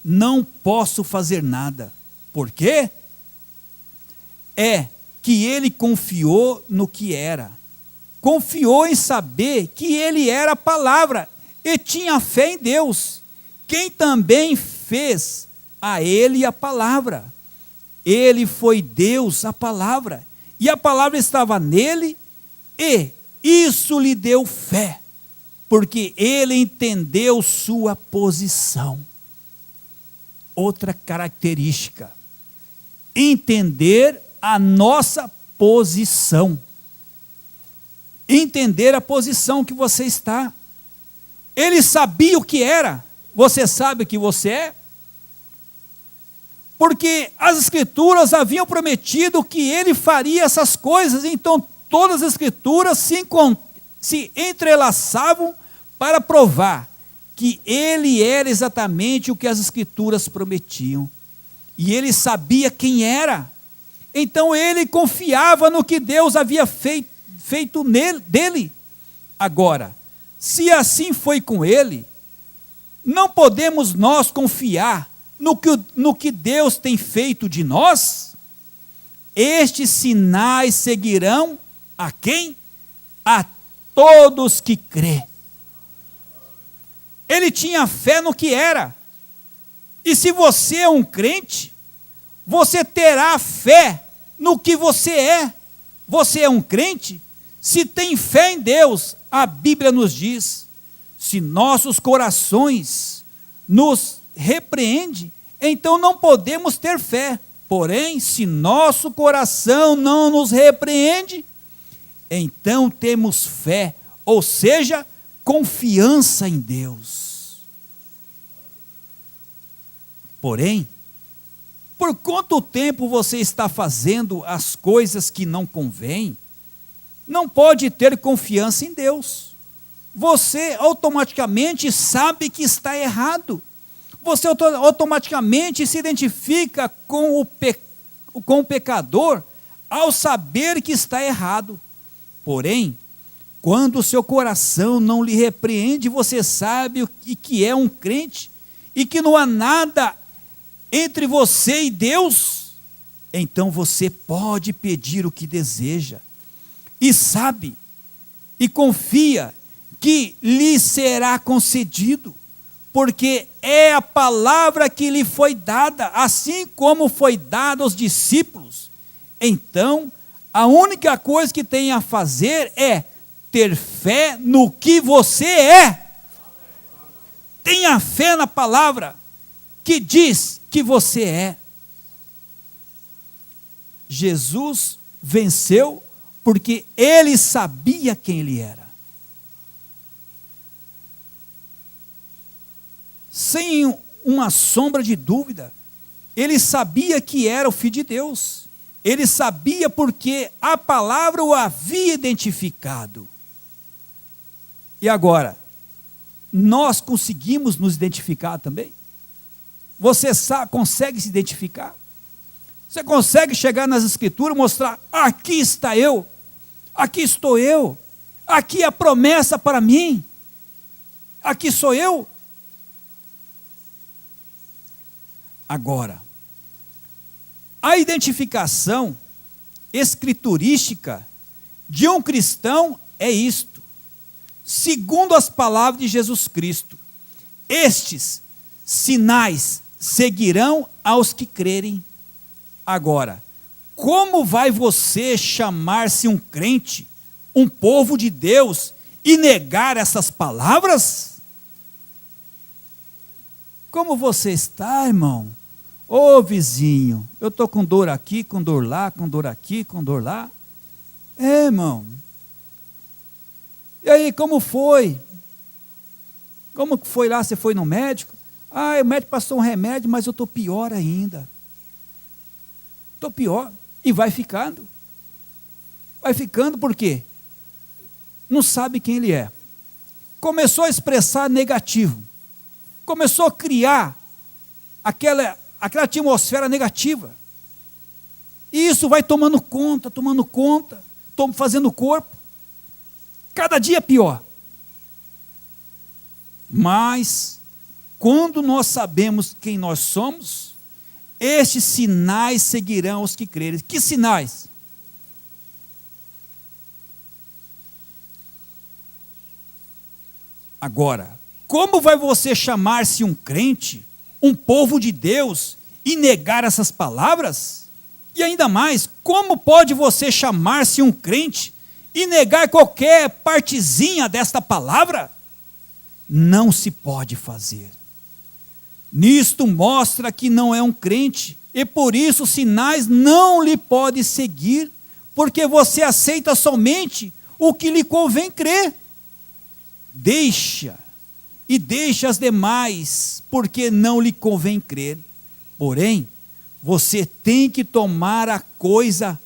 S2: não posso fazer nada. Por quê? É que ele confiou no que era. Confiou em saber que ele era a palavra e tinha fé em Deus, quem também fez a ele a palavra. Ele foi Deus, a palavra, e a palavra estava nele, e isso lhe deu fé, porque ele entendeu sua posição. Outra característica: entender a nossa posição. Entender a posição que você está. Ele sabia o que era. Você sabe o que você é? Porque as Escrituras haviam prometido que ele faria essas coisas, então todas as Escrituras se entrelaçavam para provar que ele era exatamente o que as Escrituras prometiam. E ele sabia quem era. Então ele confiava no que Deus havia feito dele. Agora, se assim foi com ele, não podemos nós confiar no que Deus tem feito de nós? Estes sinais seguirão a quem? A todos que crê. Ele tinha fé no que era. E se você é um crente, você terá fé no que você é. Você é um crente? Se tem fé em Deus, a Bíblia nos diz: se nossos corações nos repreendem, então não podemos ter fé. Porém, se nosso coração não nos repreende, então temos fé, ou seja, confiança em Deus. Porém, por quanto tempo você está fazendo as coisas que não convêm, não pode ter confiança em Deus. Você automaticamente sabe que está errado. Você automaticamente se identifica com o pecador ao saber que está errado. Porém, quando o seu coração não lhe repreende, você sabe que é um crente e que não há nada entre você e Deus. então você pode pedir o que deseja, e sabe, e confia que lhe será concedido, porque é a palavra que lhe foi dada, assim como foi dada aos discípulos. Então, a única coisa que tem a fazer é ter fé no que você é. Tenha fé na palavra que diz que você é. Jesus venceu porque ele sabia quem ele era. Sem uma sombra de dúvida, ele sabia que era o Filho de Deus. Ele sabia porque a palavra o havia identificado. E agora, nós conseguimos nos identificar também? Você consegue se identificar? Você consegue chegar nas Escrituras e mostrar: aqui está eu, aqui estou eu, aqui é a promessa para mim, aqui sou eu? Agora, a identificação escriturística de um cristão é isto: segundo as palavras de Jesus Cristo, estes sinais seguirão aos que crerem. Agora, como vai você chamar-se um crente, um povo de Deus, e negar essas palavras? Como você está, irmão? Ô vizinho, eu estou com dor aqui, com dor lá, com dor aqui, com dor lá. É, irmão. E aí, como foi? Como que foi lá? Você foi no médico? Ah, o médico passou um remédio, mas eu estou pior ainda. Estou pior. E vai ficando. Vai ficando por quê? Não sabe quem ele é. Começou a expressar negativo. Começou a criar aquela atmosfera negativa. E isso vai tomando conta, fazendo o corpo. Cada dia pior. Mas, quando nós sabemos quem nós somos, estes sinais seguirão os que crerem. Que sinais? Agora, como vai você chamar-se um crente, um povo de Deus, e negar essas palavras? E ainda mais, como pode você chamar-se um crente e negar qualquer partezinha desta palavra? Não se pode fazer. Nisto mostra que não é um crente, e por isso os sinais não lhe podem seguir, porque você aceita somente o que lhe convém crer. Deixa as demais, porque não lhe convém crer. Porém, você tem que tomar a coisa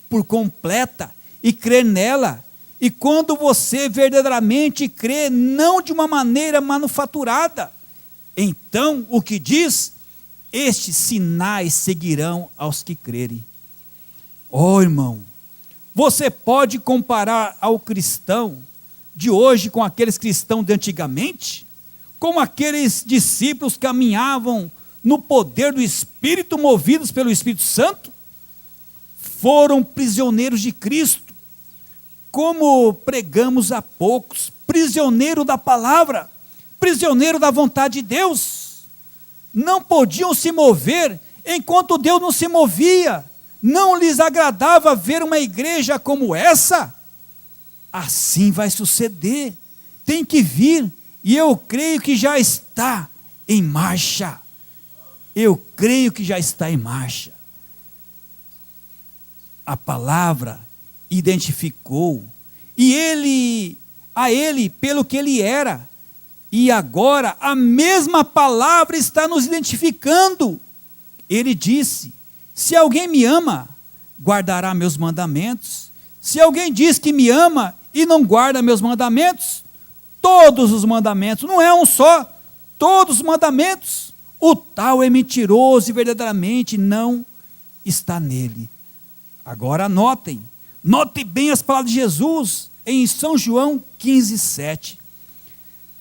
S2: por completa e crer nela. E quando você verdadeiramente crê, não de uma maneira manufaturada, então o que diz? Estes sinais seguirão aos que crerem. Oh, irmão, você pode comparar ao cristão de hoje com aqueles cristãos de antigamente? Como aqueles discípulos que caminhavam no poder do Espírito, movidos pelo Espírito Santo? Foram prisioneiros de Cristo, como pregamos há poucos, prisioneiro da palavra, prisioneiro da vontade de Deus. Não podiam se mover enquanto Deus não se movia. Não lhes agradava ver uma igreja como essa. Assim vai suceder. Tem que vir, e eu creio que já está em marcha. Eu creio que já está em marcha. A palavra identificou, e a ele pelo que ele era, e agora a mesma palavra está nos identificando. Ele disse: se alguém me ama, guardará meus mandamentos. Se alguém diz que me ama e não guarda meus mandamentos, todos os mandamentos, não é um só, todos os mandamentos, o tal é mentiroso e verdadeiramente não está nele. Agora notem bem as palavras de Jesus em São João 15:7.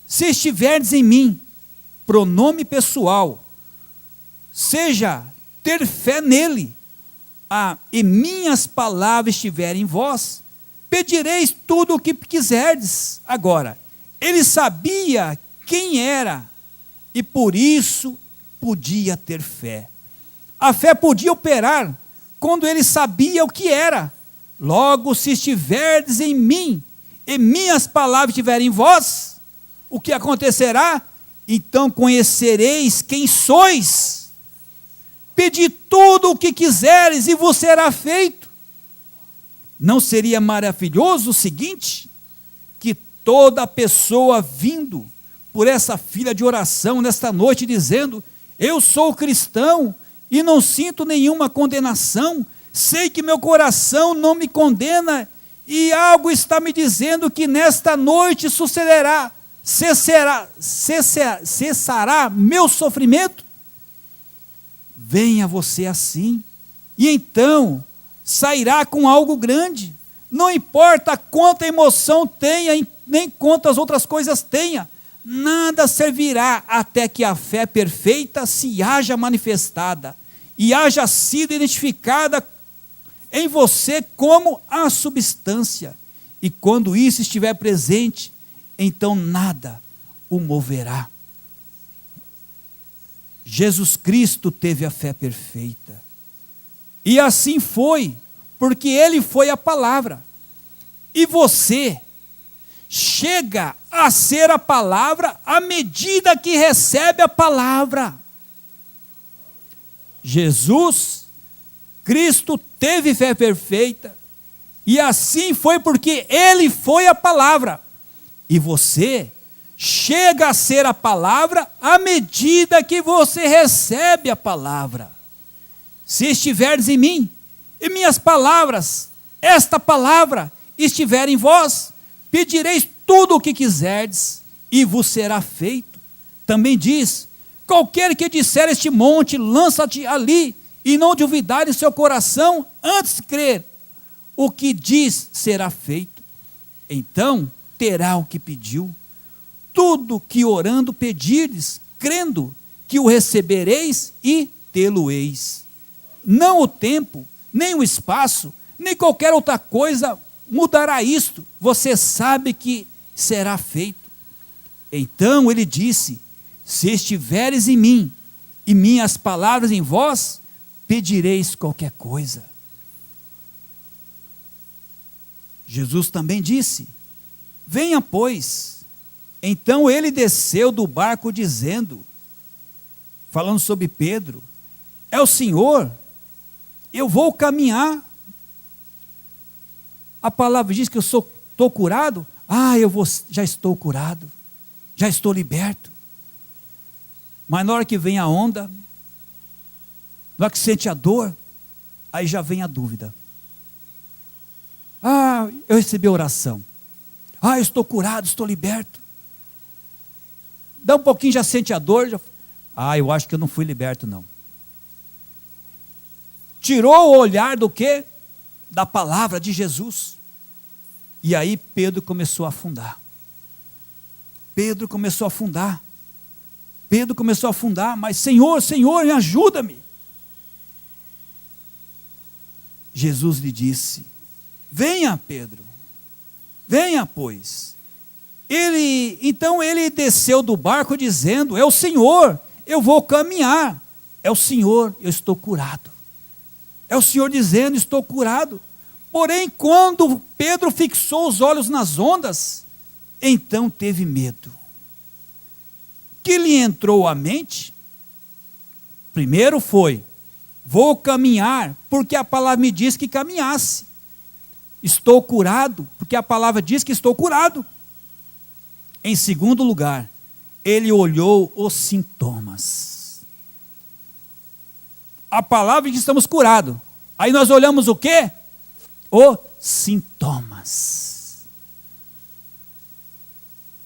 S2: Se estiverdes em mim, pronome pessoal, seja ter fé nele, e minhas palavras estiverem em vós, pedireis tudo o que quiserdes. Agora, ele sabia quem era, e por isso podia ter fé. A fé podia operar quando ele sabia o que era. Logo, se estiverdes em mim, e minhas palavras estiverem em vós, o que acontecerá? Então conhecereis quem sois. Pedi tudo o que quiseres e vos será feito. Não seria maravilhoso o seguinte? Que toda pessoa vindo por essa fila de oração nesta noite dizendo: eu sou cristão e não sinto nenhuma condenação, sei que meu coração não me condena e algo está me dizendo que nesta noite sucederá, cessará meu sofrimento. Venha você assim, e então sairá com algo grande. Não importa quanta emoção tenha, nem quantas outras coisas tenha, nada servirá até que a fé perfeita se haja manifestada e haja sido identificada em você como a substância. E quando isso estiver presente, então nada o moverá. Jesus Cristo teve a fé perfeita. E assim foi, porque Ele foi a palavra. E você chega a ser a palavra à medida que recebe a palavra. Jesus Cristo teve fé perfeita, e assim foi porque Ele foi a palavra. E você chega a ser a palavra à medida que você recebe a palavra. Se estiveres em mim, e minhas palavras, esta palavra, estiver em vós, pedireis tudo o que quiserdes, e vos será feito. Também diz: qualquer que disser este monte, lança-te ali, e não duvidar em seu coração, antes crer, o que diz será feito. Então terá o que pediu. Tudo que orando pedirdes, crendo que o recebereis e tê-lo-eis. Não o tempo, nem o espaço, nem qualquer outra coisa mudará isto. Você sabe que será feito. Então ele disse: se estiveres em mim, e minhas palavras em vós, pedireis qualquer coisa. Jesus também disse: venha, pois. Então ele desceu do barco dizendo, falando sobre Pedro: é o Senhor, eu vou caminhar. A palavra diz que eu estou curado. Já estou curado, já estou liberto. Mas na hora que vem a onda, na hora que sente a dor, aí já vem a dúvida. Eu recebi a oração. Eu estou curado, estou liberto. Dá um pouquinho, já sente a dor. Eu acho que eu não fui liberto, não. Tirou o olhar do quê? Da palavra de Jesus. E aí Pedro começou a afundar. Pedro começou a afundar, mas Senhor, ajuda-me. Jesus lhe disse: venha, Pedro, venha, pois. Então ele desceu do barco dizendo: é o Senhor, eu vou caminhar. É o Senhor, eu estou curado. É o Senhor dizendo: estou curado. Porém, quando Pedro fixou os olhos nas ondas, então teve medo. Que lhe entrou à mente? Primeiro foi: vou caminhar, porque a palavra me diz que caminhasse. Estou curado, porque a palavra diz que estou curado. Em segundo lugar, ele olhou os sintomas. A palavra diz que estamos curados. Aí nós olhamos o quê? Os sintomas.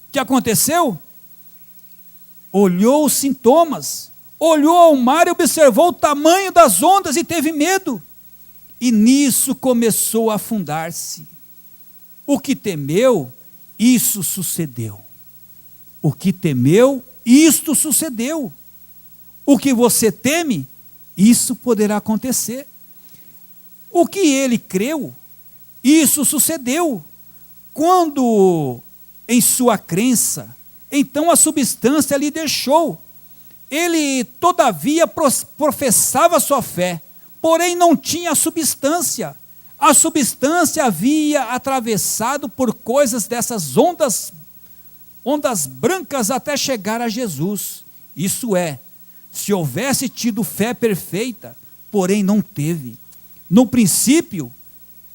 S2: O que aconteceu? Olhou os sintomas, olhou ao mar e observou o tamanho das ondas e teve medo. E nisso começou a afundar-se. O que temeu, isso sucedeu. O que temeu, isto sucedeu. O que você teme, isso poderá acontecer. O que ele creu, isso sucedeu. Quando em sua crença, então a substância lhe deixou. Ele, todavia, professava sua fé, porém não tinha a substância. A substância havia atravessado por coisas dessas ondas brancas até chegar a Jesus. Isso é, se houvesse tido fé perfeita, porém não teve. No princípio,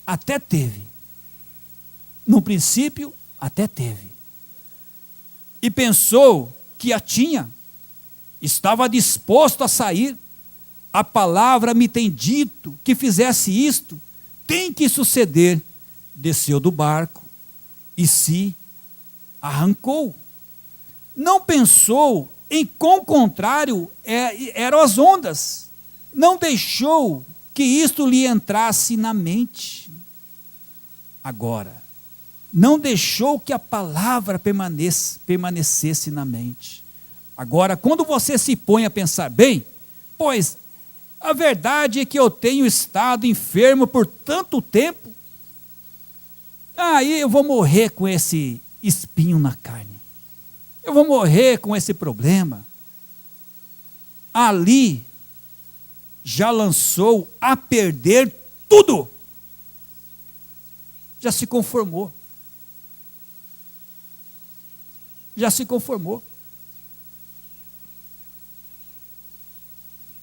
S2: até teve. No princípio, até teve. E pensou que a tinha. Estava disposto a sair. A palavra me tem dito que fizesse isto. Tem que suceder. Desceu do barco e se arrancou. Não pensou em quão contrário eram as ondas. Não deixou que isto lhe entrasse na mente. Agora, não deixou que a palavra permanecesse na mente. Agora, quando você se põe a pensar bem, pois a verdade é que eu tenho estado enfermo por tanto tempo, aí eu vou morrer com esse espinho na carne. Eu vou morrer com esse problema. Ali, já lançou a perder tudo. Já se conformou. Já se conformou.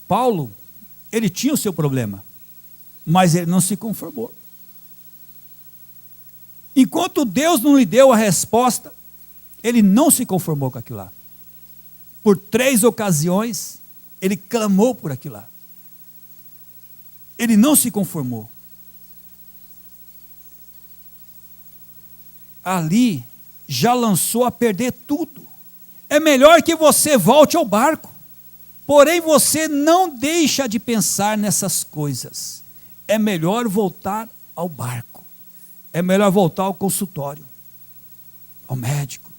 S2: Paulo, ele tinha o seu problema, mas ele não se conformou. Enquanto Deus não lhe deu a resposta, ele não se conformou com aquilo lá. Por 3 ocasiões, ele clamou por aquilo lá. Ele não se conformou. Ali, já lançou a perder tudo. É melhor que você volte ao barco. Porém, você não deixa de pensar nessas coisas. É melhor voltar ao barco. É melhor voltar ao consultório, ao médico.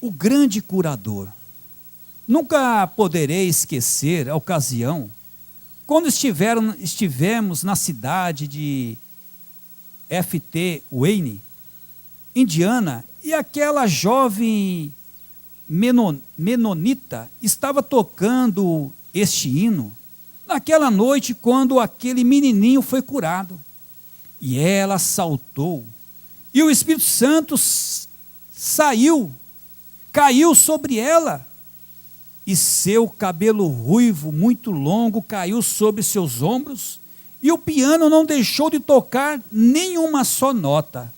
S2: O grande curador. Nunca poderei esquecer a ocasião quando estivemos na cidade de F.T. Wayne, Indiana, e aquela jovem menonita estava tocando este hino naquela noite quando aquele menininho foi curado. E ela saltou, e o Espírito Santo caiu sobre ela, e seu cabelo ruivo, muito longo, caiu sobre seus ombros, e o piano não deixou de tocar nenhuma só nota.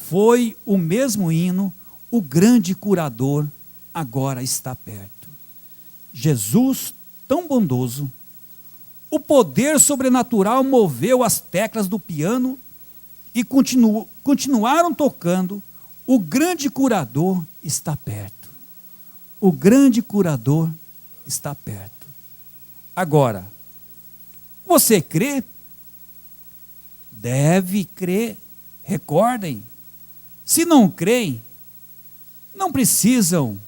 S2: Foi o mesmo hino, o grande curador agora está perto. Jesus, tão bondoso, o poder sobrenatural moveu as teclas do piano e continuaram tocando. O grande curador está perto. O grande curador está perto. Agora, você crê? Deve crer. Recordem, se não creem, não precisam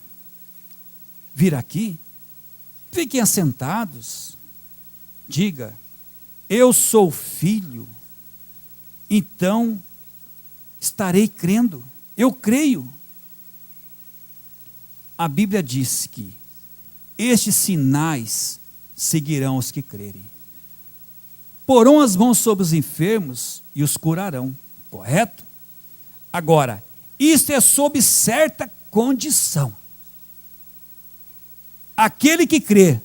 S2: vir aqui. Fiquem assentados. Diga, eu sou filho, então estarei crendo. Eu creio. A Bíblia diz que estes sinais seguirão os que crerem. Porão as mãos sobre os enfermos e os curarão. Correto? Agora, isto é sob certa condição. Aquele que crê,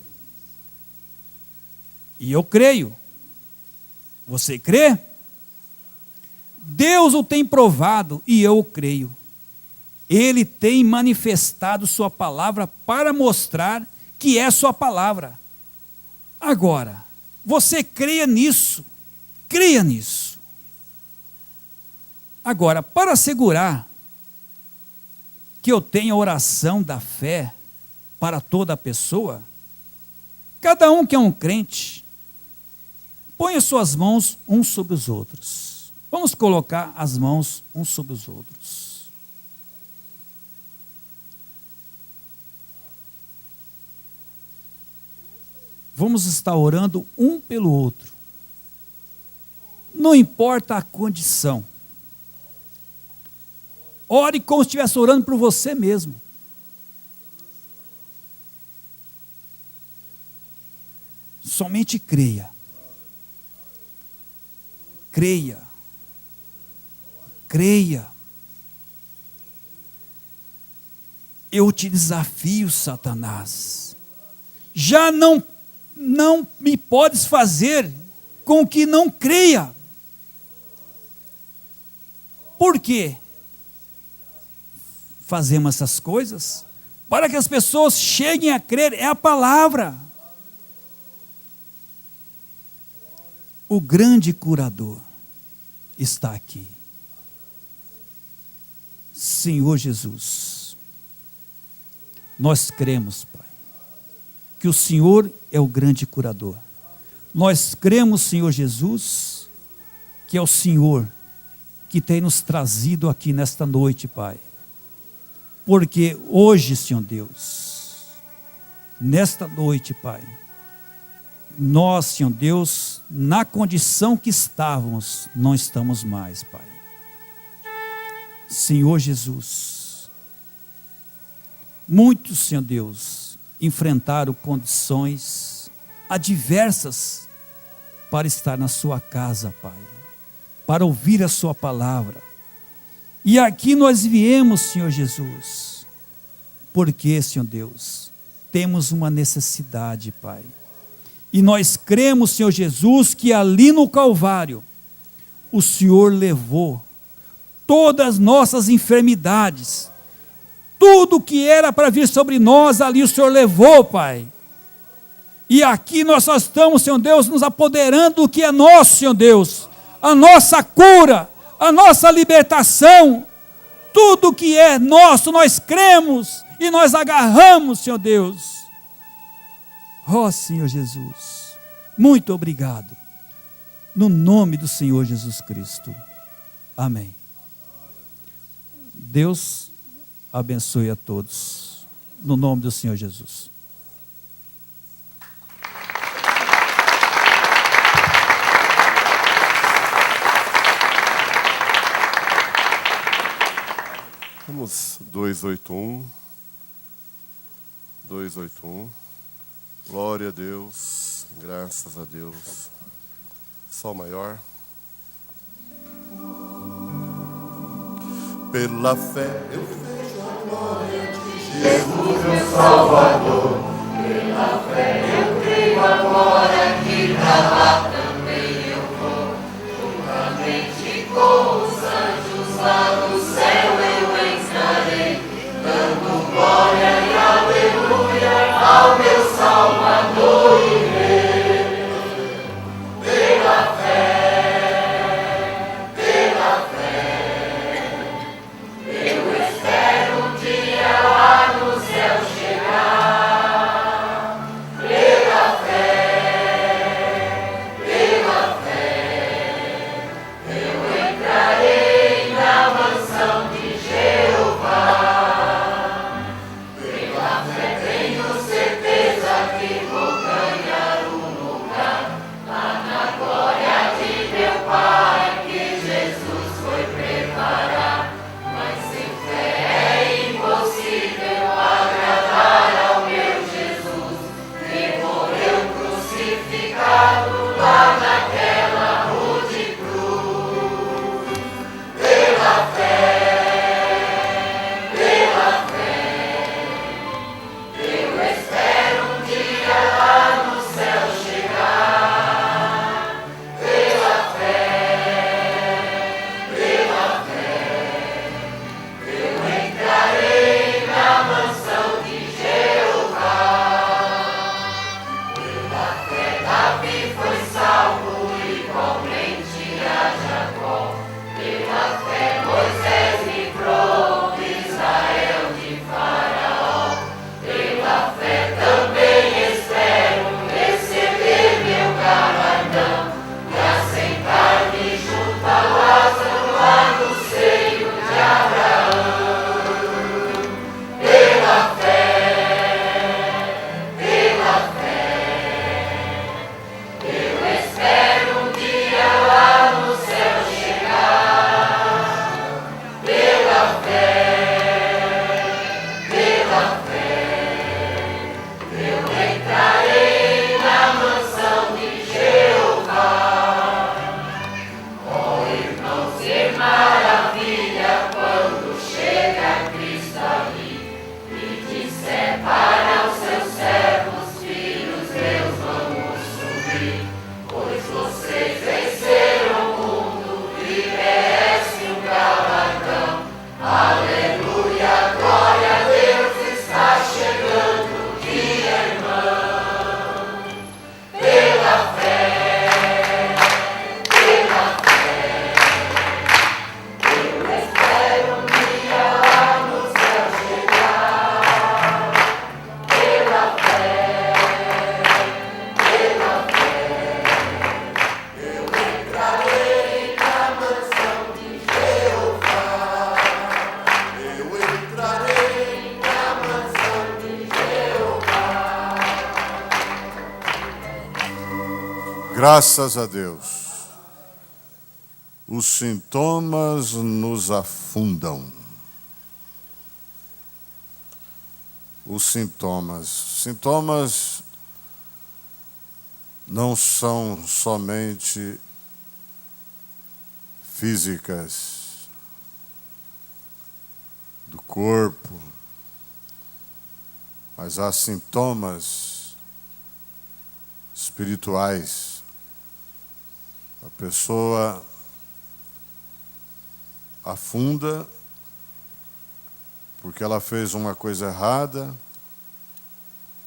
S2: e eu creio, você crê? Deus o tem provado e eu o creio. Ele tem manifestado sua palavra para mostrar que é sua palavra. Agora, você creia nisso. Creia nisso. Agora, para assegurar que eu tenha a oração da fé para toda a pessoa, cada um que é um crente, ponha suas mãos uns sobre os outros. Vamos colocar as mãos uns sobre os outros. vamos estar orando um pelo outro. Não importa a condição. Ore como se estivesse orando por você mesmo. Somente creia. Creia. Creia. Eu te desafio, Satanás. Já não me podes fazer com que não creia. Por quê? Fazemos essas coisas para que as pessoas cheguem a crer. É a palavra. O grande curador está aqui. Senhor Jesus, nós cremos, Pai, que o Senhor é o grande curador. Nós cremos, Senhor Jesus, que é o Senhor que tem nos trazido aqui nesta noite, Pai. Porque hoje, Senhor Deus, nesta noite, Pai, nós, Senhor Deus, na condição que estávamos, não estamos mais, Pai. Senhor Jesus, muitos, Senhor Deus, enfrentaram condições adversas para estar na sua casa, Pai, para ouvir a sua palavra. E aqui nós viemos, Senhor Jesus, porque, Senhor Deus, temos uma necessidade, Pai. E nós cremos, Senhor Jesus, que ali no Calvário, o Senhor levou todas as nossas enfermidades, tudo que era para vir sobre nós, ali o Senhor levou, Pai. E aqui nós só estamos, Senhor Deus, nos apoderando do que é nosso, Senhor Deus, a nossa cura, a nossa libertação, tudo que é nosso, nós cremos e nós agarramos, Senhor Deus. Ó Senhor Jesus, muito obrigado, no nome do Senhor Jesus Cristo, amém. Deus abençoe a todos, no nome do Senhor Jesus.
S1: Vamos 281. 281. Glória a Deus, graças a Deus. Sol maior. Pela fé eu vejo a glória de Jesus, meu Salvador. Pela fé eu creio agora que pra lá também eu vou. Juntamente com os anjos lá no céu eu entrarei, dando glória e aleluia ao meu Salvador e Rei. Pela fé, eu espero. Graças a Deus. Os sintomas nos afundam. Os sintomas. Sintomas não são somente físicas do corpo, mas há sintomas espirituais. A pessoa afunda porque ela fez uma coisa errada,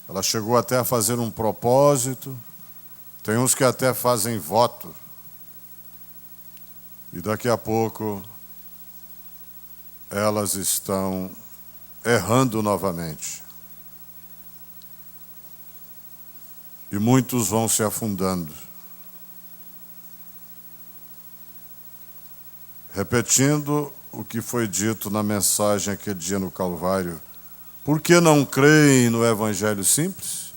S1: ela chegou até a fazer um propósito, tem uns que até fazem voto, e daqui a pouco elas estão errando novamente. E muitos vão se afundando. Repetindo o que foi dito na mensagem aquele dia no Calvário, por que não creem no Evangelho simples?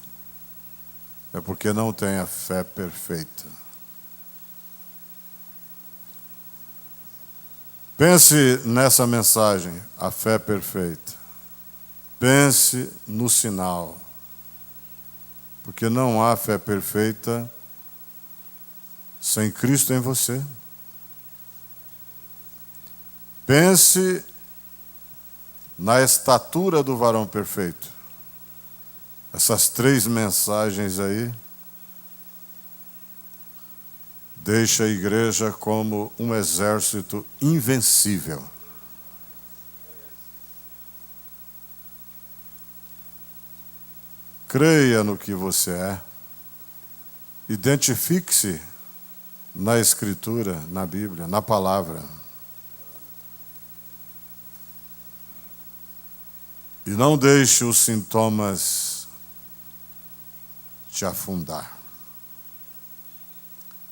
S1: É porque não têm a fé perfeita. Pense nessa mensagem, a fé perfeita. Pense no sinal. Porque não há fé perfeita sem Cristo em você. Pense na estatura do varão perfeito. Essas 3 mensagens aí deixa a igreja como um exército invencível. Creia no que você é. Identifique-se na Escritura, na Bíblia, na palavra. E não deixe os sintomas te afundar.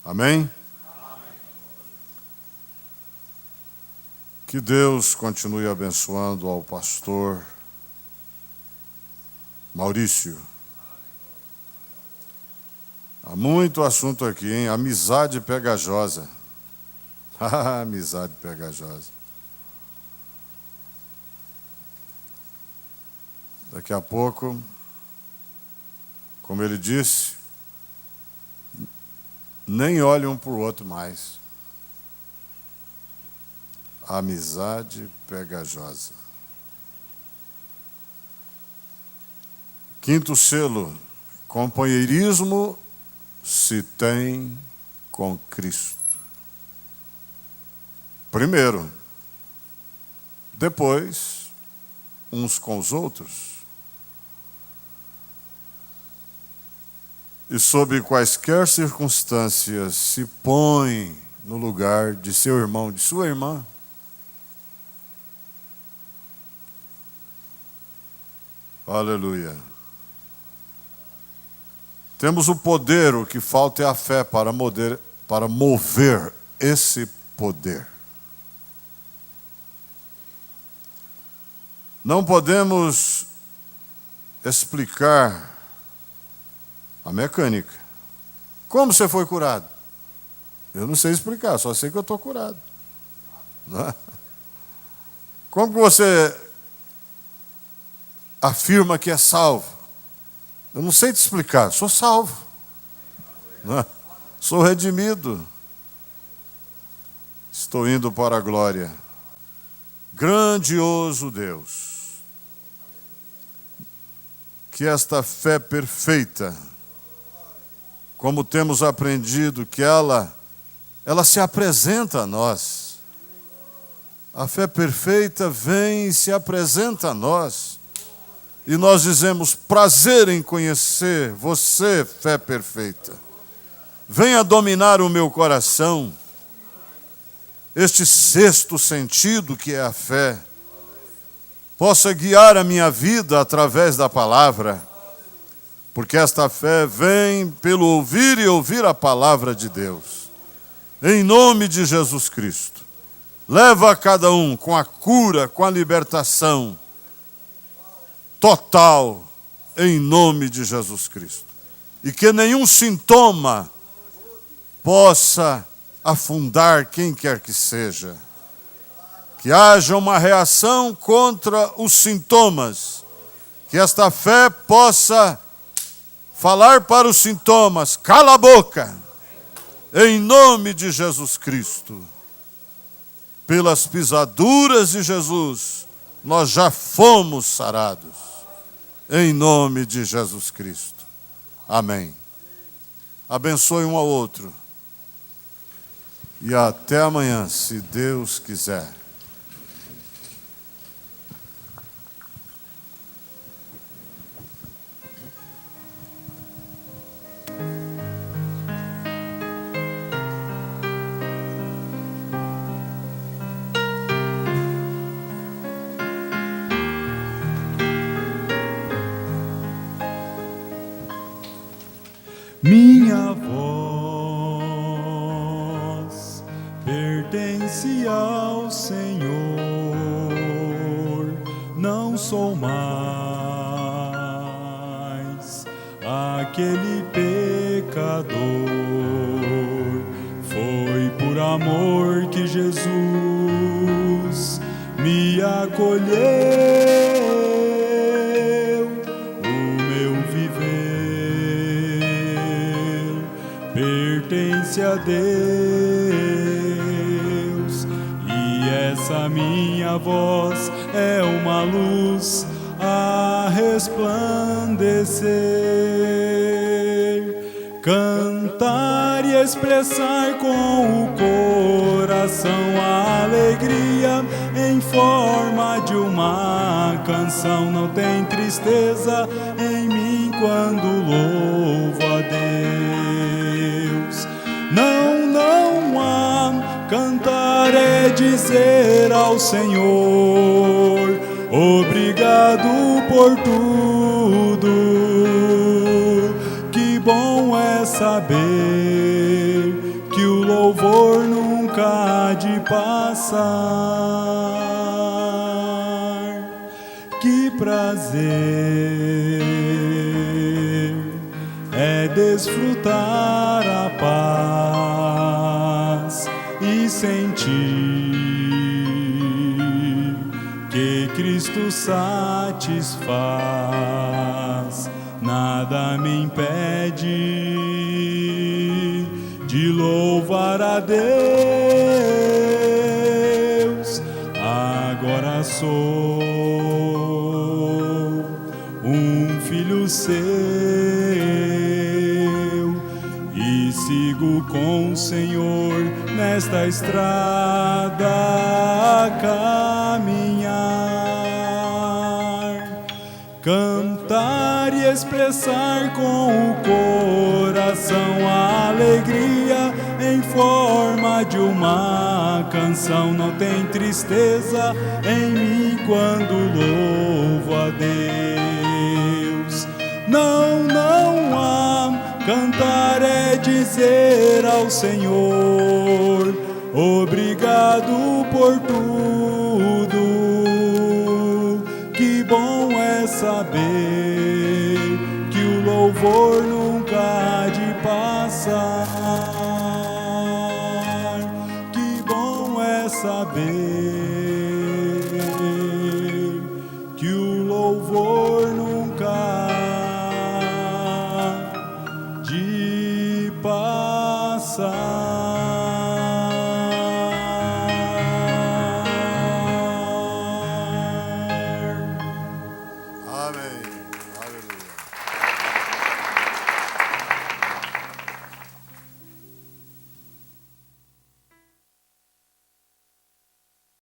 S1: Amém? Que Deus continue abençoando ao pastor Maurício. Há muito assunto aqui, hein? Amizade pegajosa. Amizade pegajosa. Daqui a pouco, como ele disse, nem olhe um para o outro mais. Amizade pegajosa. 5º selo, companheirismo se tem com Cristo. Primeiro, depois, uns com os outros. E sob quaisquer circunstâncias se põe no lugar de seu irmão, de sua irmã. Aleluia. Temos o poder, o que falta é a fé para mover esse poder. Não podemos explicar a mecânica. Como você foi curado? Eu não sei explicar, só sei que eu estou curado. Não é? Como que você afirma que é salvo? Eu não sei te explicar, sou salvo. Não é? Sou redimido. Estou indo para a glória. Grandioso Deus. Que esta fé perfeita, como temos aprendido, que ela se apresenta a nós. A fé perfeita vem e se apresenta a nós. E nós dizemos, prazer em conhecer você, fé perfeita. Venha dominar o meu coração. Este 6º sentido que é a fé. Possa guiar a minha vida através da palavra. Porque esta fé vem pelo ouvir e ouvir a palavra de Deus. Em nome de Jesus Cristo. Leva a cada um com a cura, com a libertação total, em nome de Jesus Cristo. E que nenhum sintoma possa afundar quem quer que seja. Que haja uma reação contra os sintomas. Que esta fé possa falar para os sintomas: cala a boca, em nome de Jesus Cristo. Pelas pisaduras de Jesus, nós já fomos sarados, em nome de Jesus Cristo. Amém. Abençoe um ao outro. E até amanhã, se Deus quiser.
S3: Minha voz pertence ao Senhor, não sou mais aquele pecador. Foi por amor que Jesus me acolheu. Pertence a Deus, e essa minha voz é uma luz a resplandecer. Cantar e expressar com o coração a alegria em forma de uma canção. Não tem tristeza em mim quando louvo a Deus. Não há. Cantar é dizer ao Senhor: obrigado por tudo. Que bom é saber que o louvor nunca há de passar. Que prazer é desfrutar a paz e sentir que Cristo satisfaz. Nada me impede de louvar a Deus. Agora sou um filho seu e sigo com o Senhor nesta estrada a caminhar. Cantar e expressar com o coração a alegria em forma de uma canção. Não tem tristeza em mim quando louvo a Deus. Não há. Cantar é dizer ao Senhor: obrigado por tudo. Que bom é saber que o louvor nunca há de passar. Que bom é saber